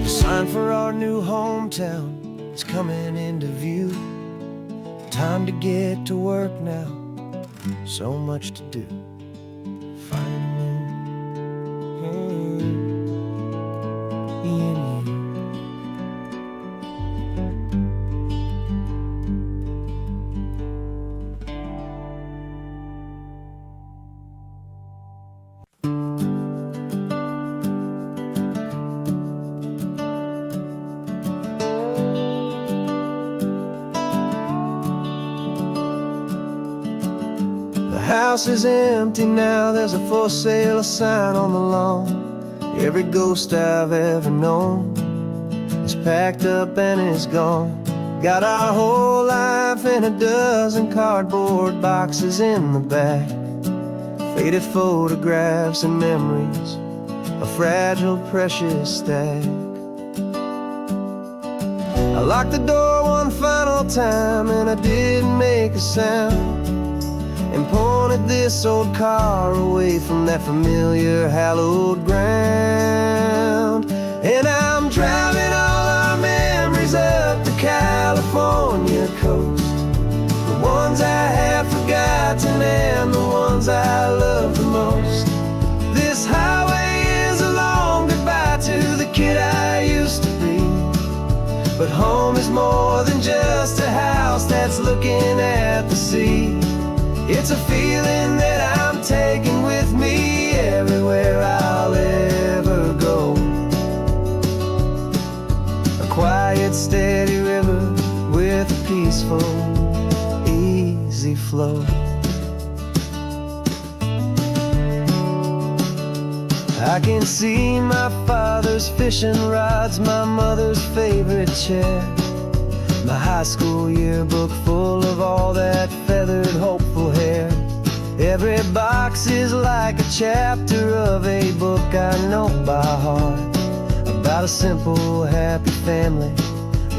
The sign for our new hometown is coming into view. Time to get to work now, so much to do. The house is empty now, there's a for sale sign on the lawn. Every ghost I've ever known is packed up and is gone. Got our whole life in a dozen cardboard boxes in the back, faded photographs and memories, a fragile, precious stack. I locked the door one final time and I didn't make a sound, and pointed this old car away from that familiar hallowed ground. And I'm driving all our memories up the California coast, the ones I have forgotten and the ones I love the most. This highway is a long goodbye to the kid I used to be, but home is more than just a house that's looking at the sea. It's a feeling that I'm taking with me everywhere I'll ever go. A quiet, steady river with a peaceful, easy flow. I can see my father's fishing rods, my mother's favorite chair, my high school yearbook full of all that feathered, hopeful hair. Everybody box is like a chapter of a book I know by heart, about a simple, happy family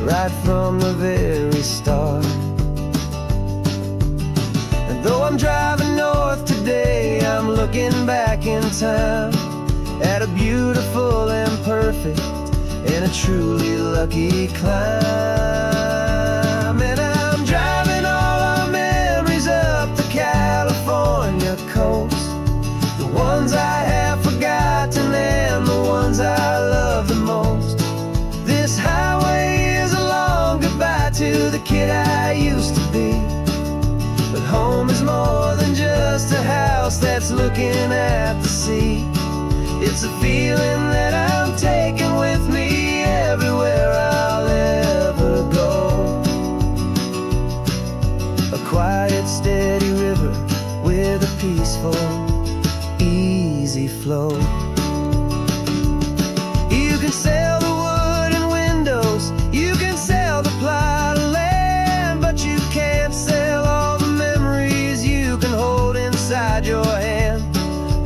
right from the very start. And though I'm driving north today, I'm looking back in time at a beautiful and perfect and a truly lucky climb. And I'm driving all our memories up the California coast, the ones I have forgotten and the ones I love the most. This highway is a long goodbye to the kid I used to be, but home is more than just a house that's looking at the sea. It's a feeling that I'm taking with me everywhere I'll ever go. A quiet, steady river with a peaceful, easy flow. You can sail the wooden windows, you can sail the plot of land, but you can't sail all the memories you can hold inside your hand.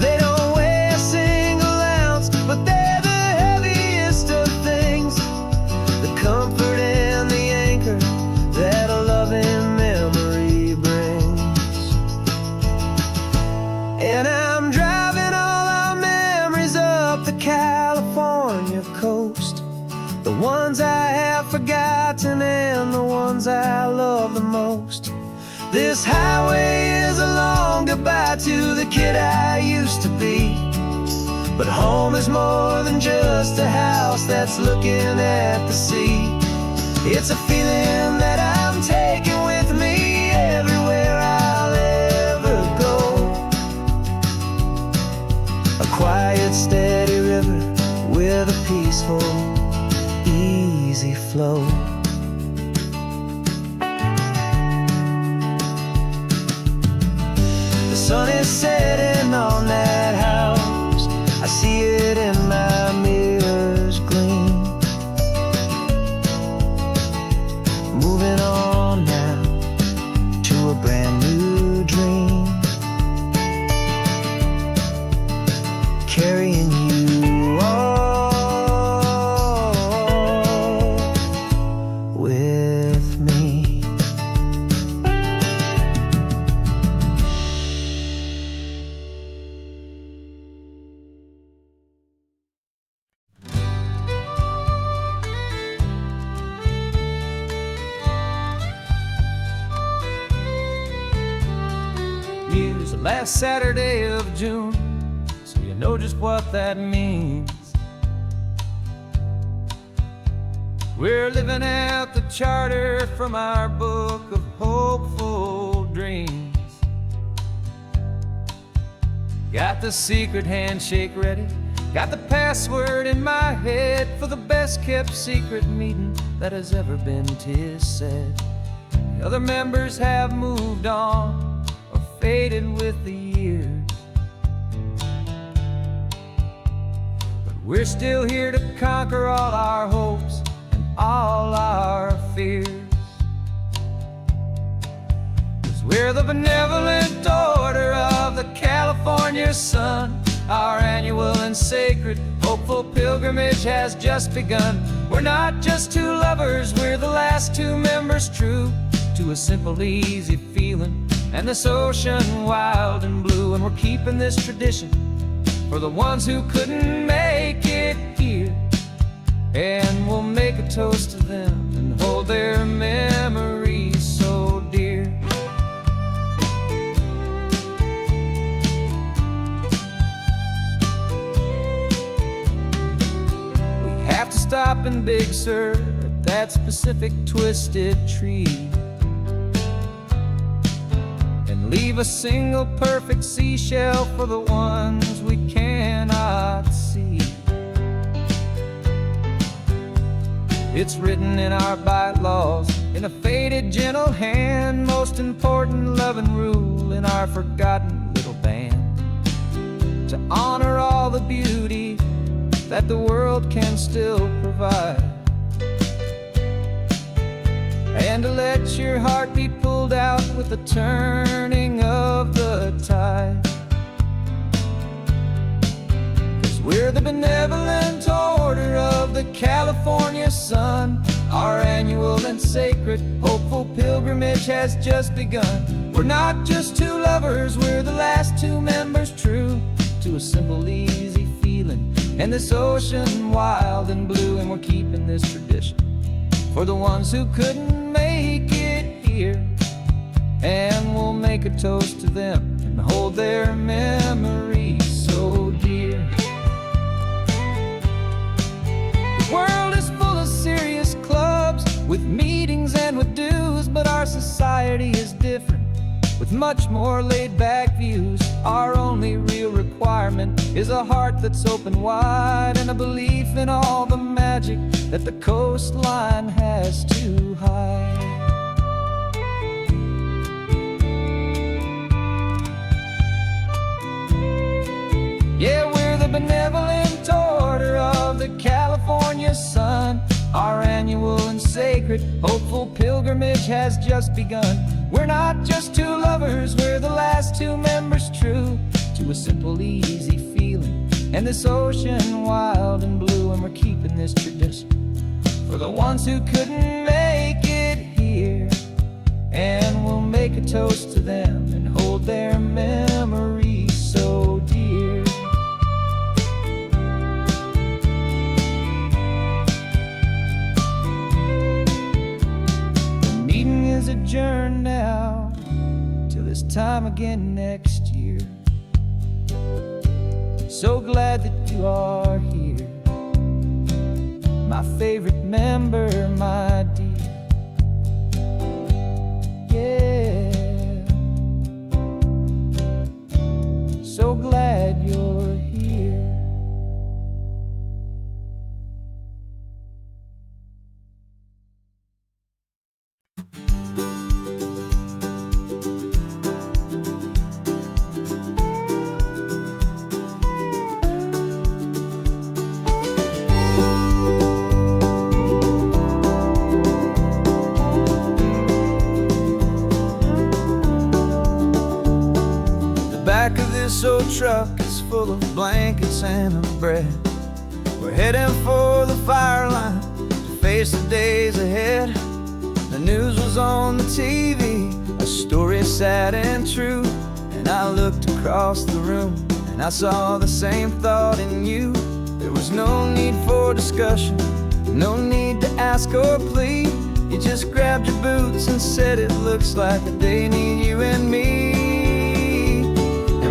They don't weigh a single ounce, but they're the heaviest of things, the comfort and the anchor that a loving memory brings. And I'm driving all our memories up the California coast, the ones I have forgotten and the ones I love the most. This highway is a long goodbye to the kid I used to be, but home is more than just a house that's looking at the sea. It's a feeling that I'm taking with me everywhere I'll ever go. A quiet, steady river with a peaceful, easy flow. The sun is setting on that house, I see it in my mirror's gleam. Moving on now to a brand new dream, carrying you all with me. Use the last Saturday of June, so you know just what that means. We're living out the charter from our book of hopeful dreams. Got the secret handshake ready, got the password in my head for the best kept secret meeting that has ever been, 'tis said. The other members have moved on or faded with the years, but we're still here to conquer all our hopes and all our fears. 'Cause we're the benevolent order of the California sun. Our annual and sacred hopeful pilgrimage has just begun. We're not just two lovers, we're the last two members true to a simple, easy feeling and this ocean wild and blue. And we're keeping this tradition for the ones who couldn't make it here, and we'll make a toast to them and hold their memories so dear. We have to stop in Big Sur at that specific twisted tree and leave a single perfect seashell for the ones we cannot see. It's written in our bylaws in a faded gentle hand, most important loving rule in our forgotten little band, to honor all the beauty that the world can still provide, and to let your heart be pulled out with the turning of the tide. We're the benevolent order of the California sun. Our annual and sacred, hopeful pilgrimage has just begun. We're not just two lovers, we're the last two members true to a simple, easy feeling. And this ocean wild and blue, and we're keeping this tradition for the ones who couldn't make it here. And we'll make a toast to them and hold their memories so dear. The world is full of serious clubs with meetings and with dues, but our society is different with much more laid-back views. Our only real requirement is a heart that's open wide and a belief in all the magic that the coastline has to hide. Yeah, we're the benevolent order of the California sun. Our annual and sacred, hopeful pilgrimage has just begun. We're not just two lovers, we're the last two members true to a simple, easy feeling. And this ocean wild and blue, and we're keeping this tradition for the ones who couldn't make it here. And we'll make a toast to them and hold their memories so dear. The meeting is adjourned now till this time again next year. So glad that you are here, my favorite member, my dear. Yeah, so glad you're here. Back of this old truck is full of blankets and of bread. We're heading for the fire line to face the days ahead. The news was on the TV, a story sad and true. And I looked across the room and I saw the same thought in you. There was no need for discussion, no need to ask or plead. You just grabbed your boots and said it looks like the day need you and me.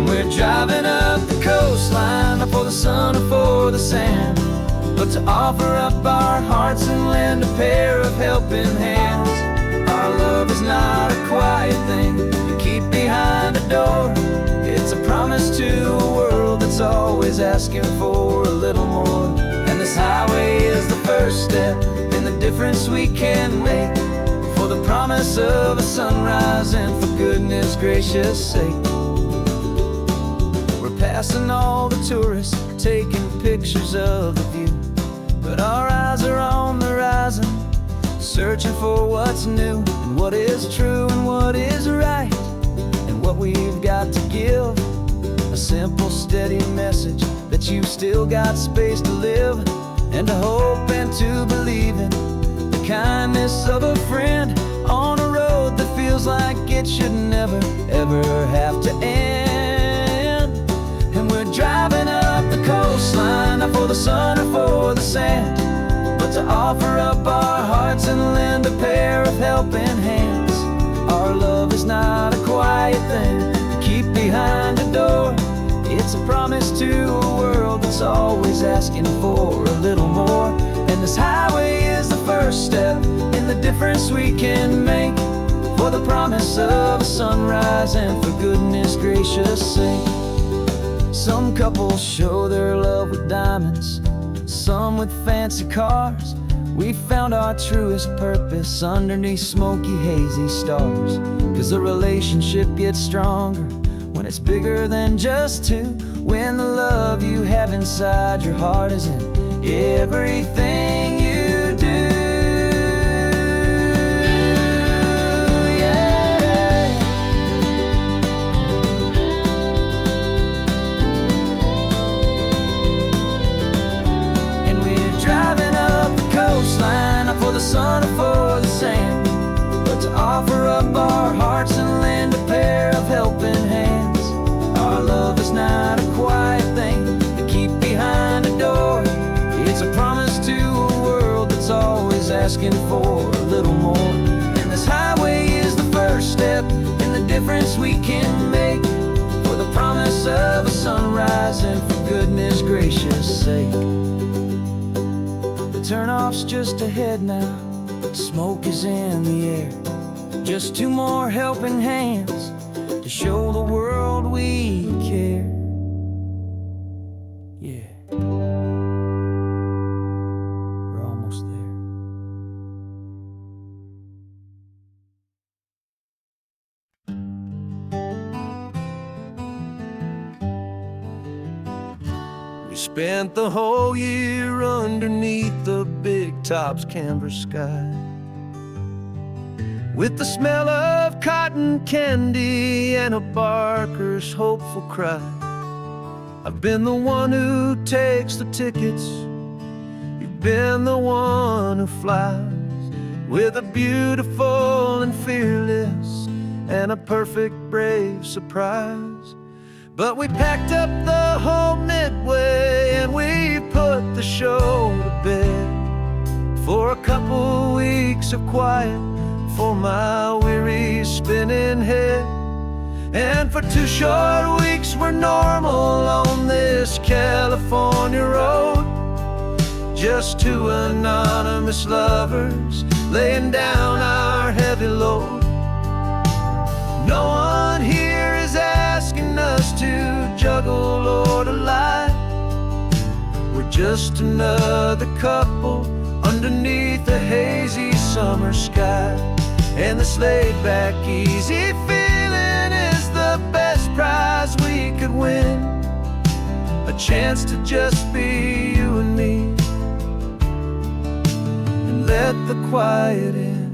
We're driving up the coastline, not for the sun or for the sand, but to offer up our hearts and lend a pair of helping hands. Our love is not a quiet thing you keep behind a door. It's a promise to a world that's always asking for a little more. And this highway is the first step in the difference we can make, for the promise of a sunrise and for goodness gracious sake. Passing all the tourists, taking pictures of the view, but our eyes are on the horizon, searching for what's new and what is true and what is right, and what we've got to give. A simple, steady message that you've still got space to live, and to hope and to believe in the kindness of a friend on a road that feels like it should never, ever have to end. And we're driving up the coastline, not for the sun or for the sand, but to offer up our hearts and lend a pair of helping hands. Our love is not a quiet thing to keep behind a door. It's a promise to a world that's always asking for a little more. And this highway is the first step in the difference we can make, for the promise of a sunrise and for goodness gracious sake. Some couples show their love with diamonds, some with fancy cars. We found our truest purpose underneath smoky, hazy stars. 'Cause the relationship gets stronger when it's bigger than just two, when the love you have inside your heart is in everything you do. to offer up our hearts and lend a pair of helping hands. Our love is not a quiet thing to keep behind a door. It's a promise to a world that's always asking for a little more. And this highway is the first step in the difference we can make, for the promise of a sunrise and for goodness gracious sake. The turnoff's just ahead now, smoke is in the air. Just two more helping hands to show the world we care. Yeah, we're almost there. We spent the whole year underneath the big top's canvas sky, with the smell of cotton candy and a barker's hopeful cry. I've been the one who takes the tickets, you've been the one who flies, with a beautiful and fearless and a perfect brave surprise. But we packed up the whole Midway and we put the show to bed, for a couple weeks of quiet for my weary spinning head. And for 2 short weeks we're normal on this California road, just two anonymous lovers laying down our heavy load. No one here is asking us to juggle or to lie. We're just another couple underneath a hazy summer sky. And this laid-back, easy feeling is the best prize we could win, a chance to just be you and me, and let the quiet in.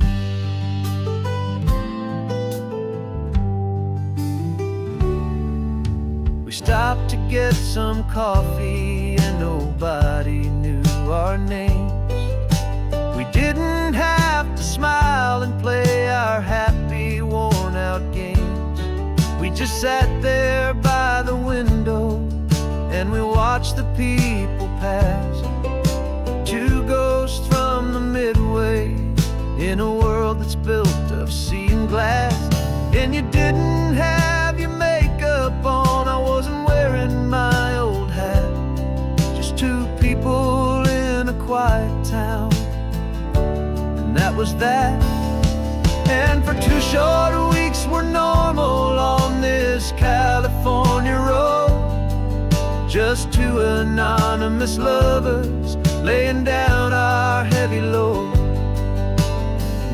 We stopped to get some coffee and nobody knew our names. We didn't have to smile and play our happy, worn-out games. We just sat there by the window and we watched the people pass. Two ghosts from the Midway in a world that's built of sea and glass. And you didn't have your makeup on, I wasn't wearing my old hat. Just two people in a quiet town, that was that. And for 2 short weeks we're normal on this California road, just two anonymous lovers laying down our heavy load.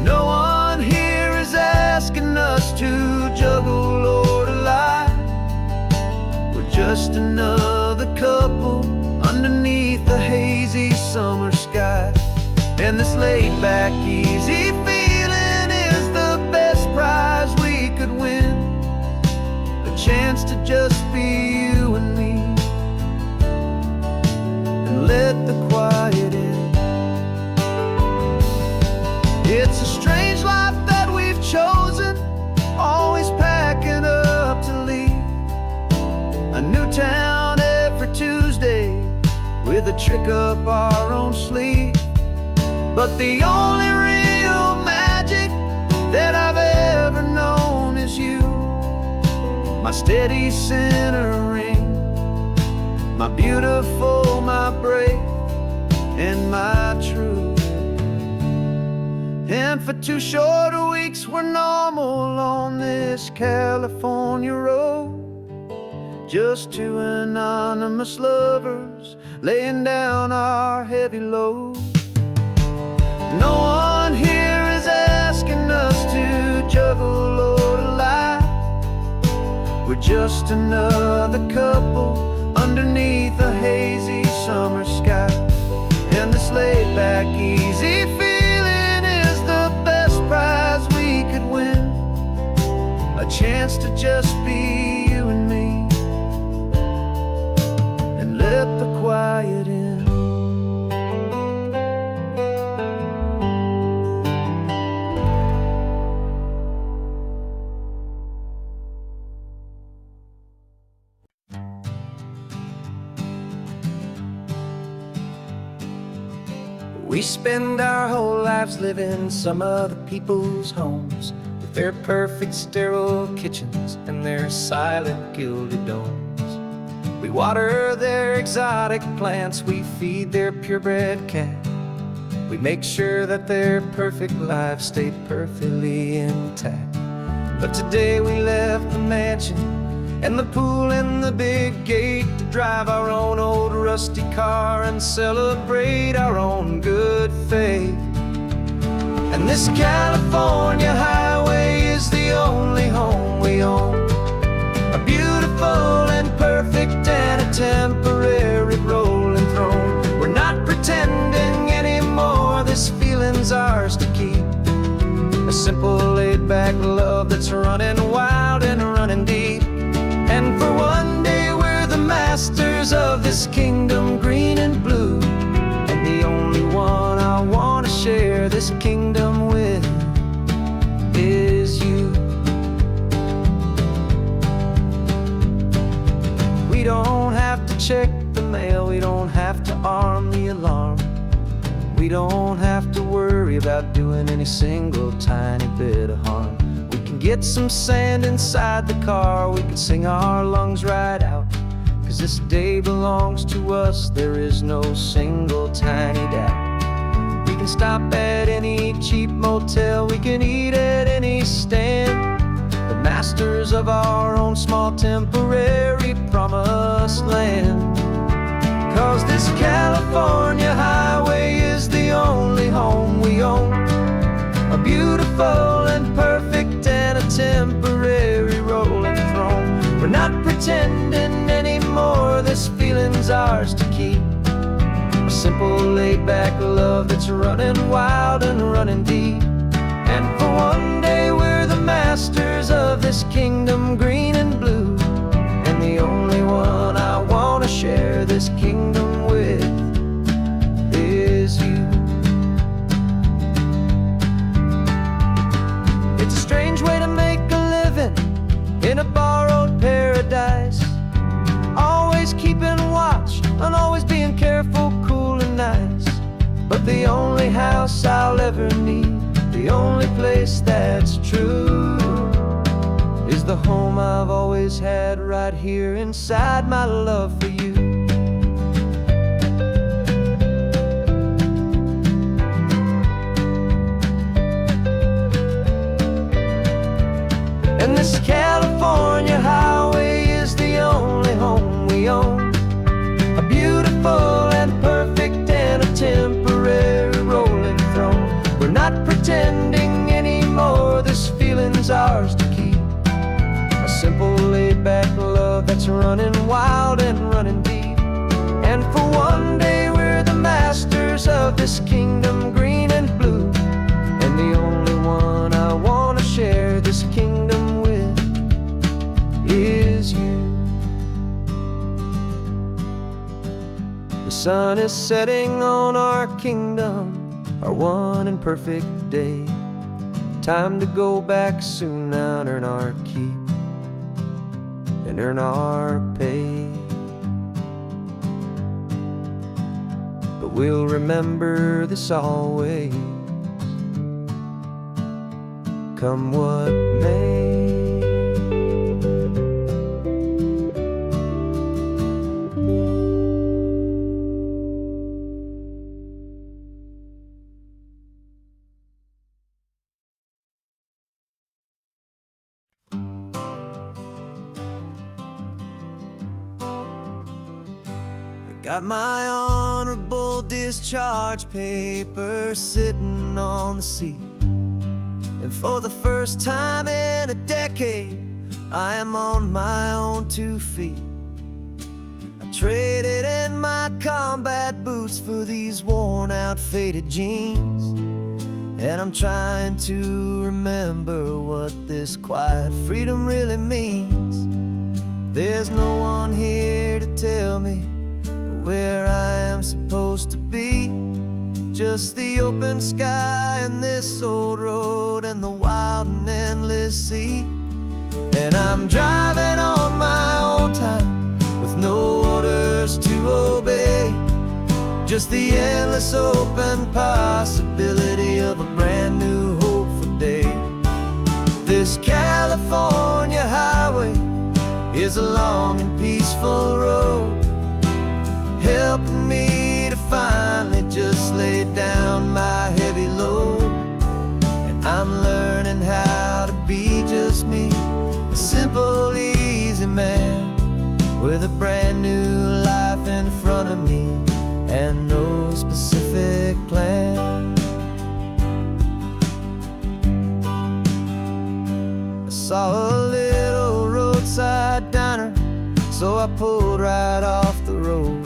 No one here is asking us to juggle or to lie. We're just another couple underneath the hazy summer sky. And this laid-back, easy feeling is the best prize we could win, a chance to just be you and me, and let the quiet in. It's a strange life that we've chosen, always packing up to leave a new town every Tuesday with a trick up our own sleeve. But the only real magic that I've ever known is you, my steady centering, my beautiful, my brave, and my true. And for 2 short weeks we're normal on this California road, just two anonymous lovers laying down our heavy load. No one here is asking us to juggle or to lie. We're just another couple underneath a hazy summer sky. And this laid-back, easy feeling is the best prize we could win, a chance to just be you and me, and let the quiet in. We spend our whole lives living some other people's homes, with their perfect sterile kitchens and their silent gilded domes. We water their exotic plants, we feed their purebred cat. We make sure that their perfect lives stay perfectly intact. But today we left the mansion and the pool and the big gate to drive our own old rusty car and celebrate our own good faith. And this California highway is the only home we own, a beautiful and perfect and a temporary rolling throne. We're not pretending anymore, this feeling's ours to keep, a simple laid-back love that's running wild and running deep. And for one day we're the masters of this kingdom green and blue, and the only one I want to share this kingdom with is you. We don't have to check the mail, we don't have to arm the alarm, we don't have to worry about doing any single tiny bit of harm. We can get some sand inside the car, we can sing our lungs right out, 'cause this day belongs to us, there is no single tiny doubt. We can stop at any cheap motel, we can eat at any stand, the masters of our own small temporary promised land. 'Cause this California highway is the only home we own, a beautiful and perfect and a temporary rolling throne. We're not pretending anymore, this feeling's ours to keep, a simple laid-back love that's running wild and running deep. And for one day we're the masters of this kingdom green and blue, and the only one I want to share this kingdom with is you. It's a strange way to make a living in a borrowed paradise, always keeping watch and always being careful, cool and nice. But the only house I'll ever need, the only place that's true, is the home I've always had right here inside my love for you. And this California highway is the only home we own, a beautiful and perfect and a temporary rolling throne. We're not pretending anymore, this feeling's ours to keep, a simple laid-back love that's running wild and running deep. And for one day we're the masters of this kingdom green and blue, and the only one I want to share this kingdom with is you. The sun is setting on our kingdom, our one and perfect day. Time to go back soon now and earn our keep and earn our pay. But we'll remember this always, come what may. Got my honorable discharge paper sitting on the seat, and for the first time in a decade I am on my own 2 feet. I traded in my combat boots for these worn out faded jeans, and I'm trying to remember what this quiet freedom really means. There's no one here to tell me where I am supposed to be, just the open sky and this old road and the wild and endless sea. And I'm driving on my own time with no orders to obey, Just the endless open possibility of a brand new hopeful day. This California highway is a long and peaceful road, helping me to finally just lay down my heavy load. And I'm learning how to be just me, a simple, easy man with a brand new life in front of me and no specific plan. I saw a little roadside diner, so I pulled right off the road.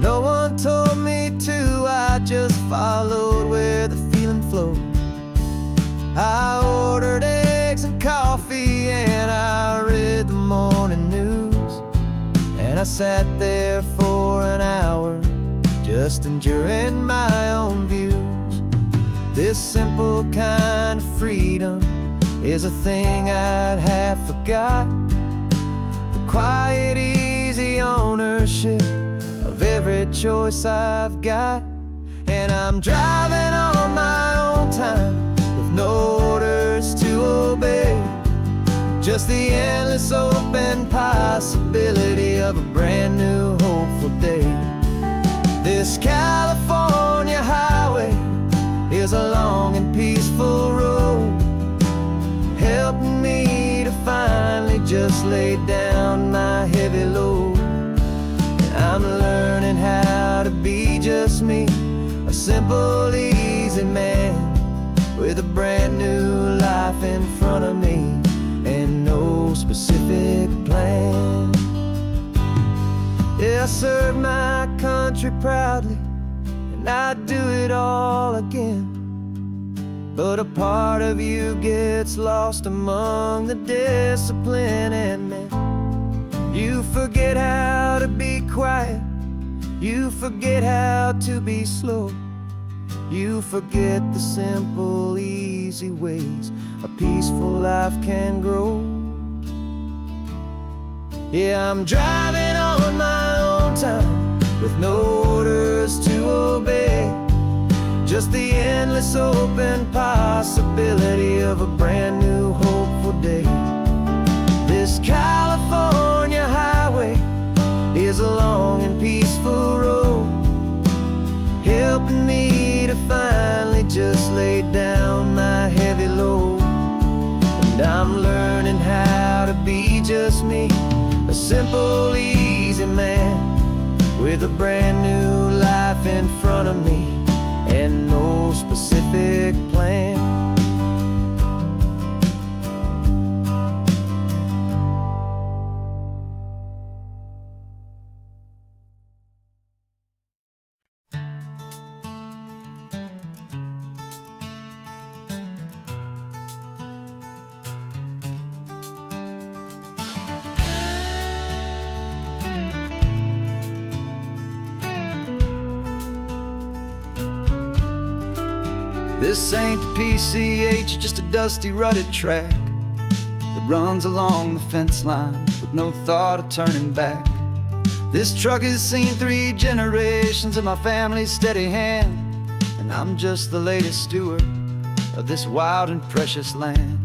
No one told me to, I just followed where the feeling flowed. I ordered eggs and coffee and I read the morning news. And I sat there for an hour, just enjoying my own views. This simple kind of freedom is a thing I'd have forgot. The quiet, easy ownership of every choice I've got. And I'm driving on my own time with no orders to obey. Just the endless open possibility of a brand new hopeful day. This California highway is a long and peaceful road, helping me to finally just lay down my heavy load. And I'm learning how to be just me, a simple, easy man with a brand new life in front of me and no specific plan. Yeah, I serve my country proudly, and I'd do it all again. But a part of you gets lost among the discipline and men. You forget how to be quiet, you forget how to be slow. You forget the simple, easy ways a peaceful life can grow. Yeah, I'm driving on my own time with no orders to obey. Just the endless open possibility of a brand new hopeful day. This California highway is a long and peaceful road, helping me to finally just lay down my heavy load. And I'm learning how to be just me, a simple, easy man with a brand new life in front of me and no specific plan. This ain't the PCH, just a dusty, rutted track that runs along the fence line with no thought of turning back. This truck has seen 3 generations of my family's steady hand, and I'm just the latest steward of this wild and precious land.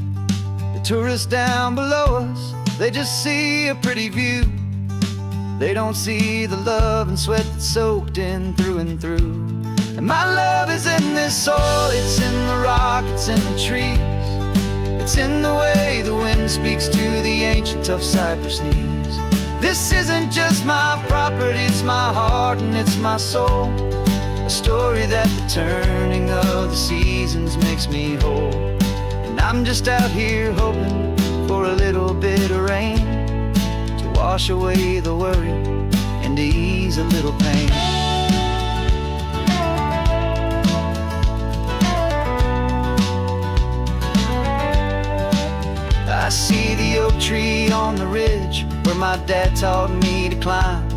The tourists down below us, they just see a pretty view. They don't see the love and sweat that's soaked in through and through. And my love is in this soil, it's in the rock, it's in the trees. It's in the way the wind speaks to the ancient tough cypress knees. This isn't just my property, it's my heart and it's my soul. A story that the turning of the seasons makes me whole. And I'm just out here hoping for a little bit of rain to wash away the worry and to ease a little pain. I see the oak tree on the ridge where my dad taught me to climb,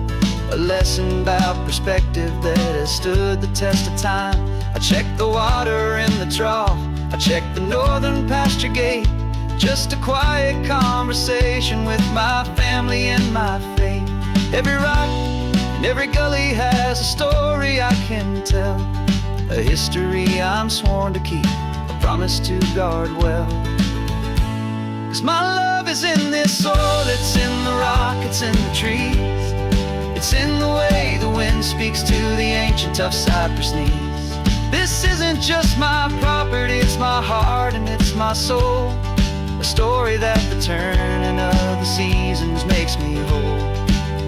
a lesson about perspective that has stood the test of time. I check the water in the trough, I check the northern pasture gate, just a quiet conversation with my family and my faith. Every rock and And every gully has a story I can tell, a history I'm sworn to keep, a promise to guard well. 'Cause my love is in this soil, it's in the rock, it's in the trees. It's in the way the wind speaks to the ancient tough cypress knees. This isn't just my property, it's my heart and it's my soul, a story that the turning of the seasons makes me whole.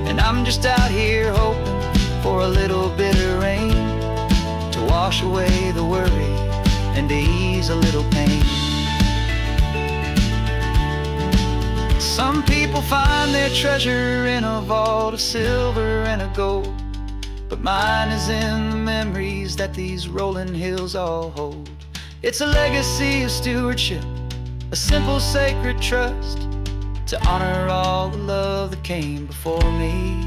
And I'm just out here hoping for a little bit of rain to wash away the worry and to ease a little pain. Some people find their treasure in a vault of silver and a gold, but mine is in the memories that these rolling hills all hold. It's a legacy of stewardship, a simple sacred trust, to honor all the love that came before me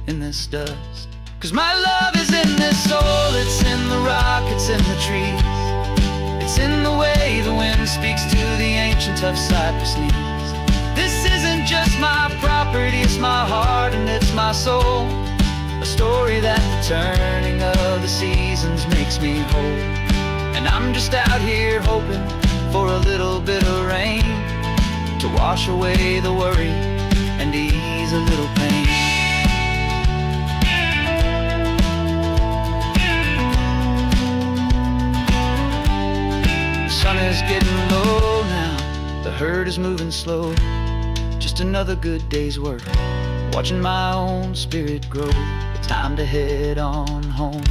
in this dust. 'Cause my love is in this soul, it's in the rock, it's in the trees. It's in the way the wind speaks to the ancient tough cypress knees. This isn't just my property, it's my heart and it's my soul, a story that the turning of the seasons makes me whole. And I'm just out here hoping for a little bit of rain to wash away the worry and ease a little pain. The sun is getting low now, the herd is moving slow. Just another good day's work, watching my own spirit grow. It's time to head on home.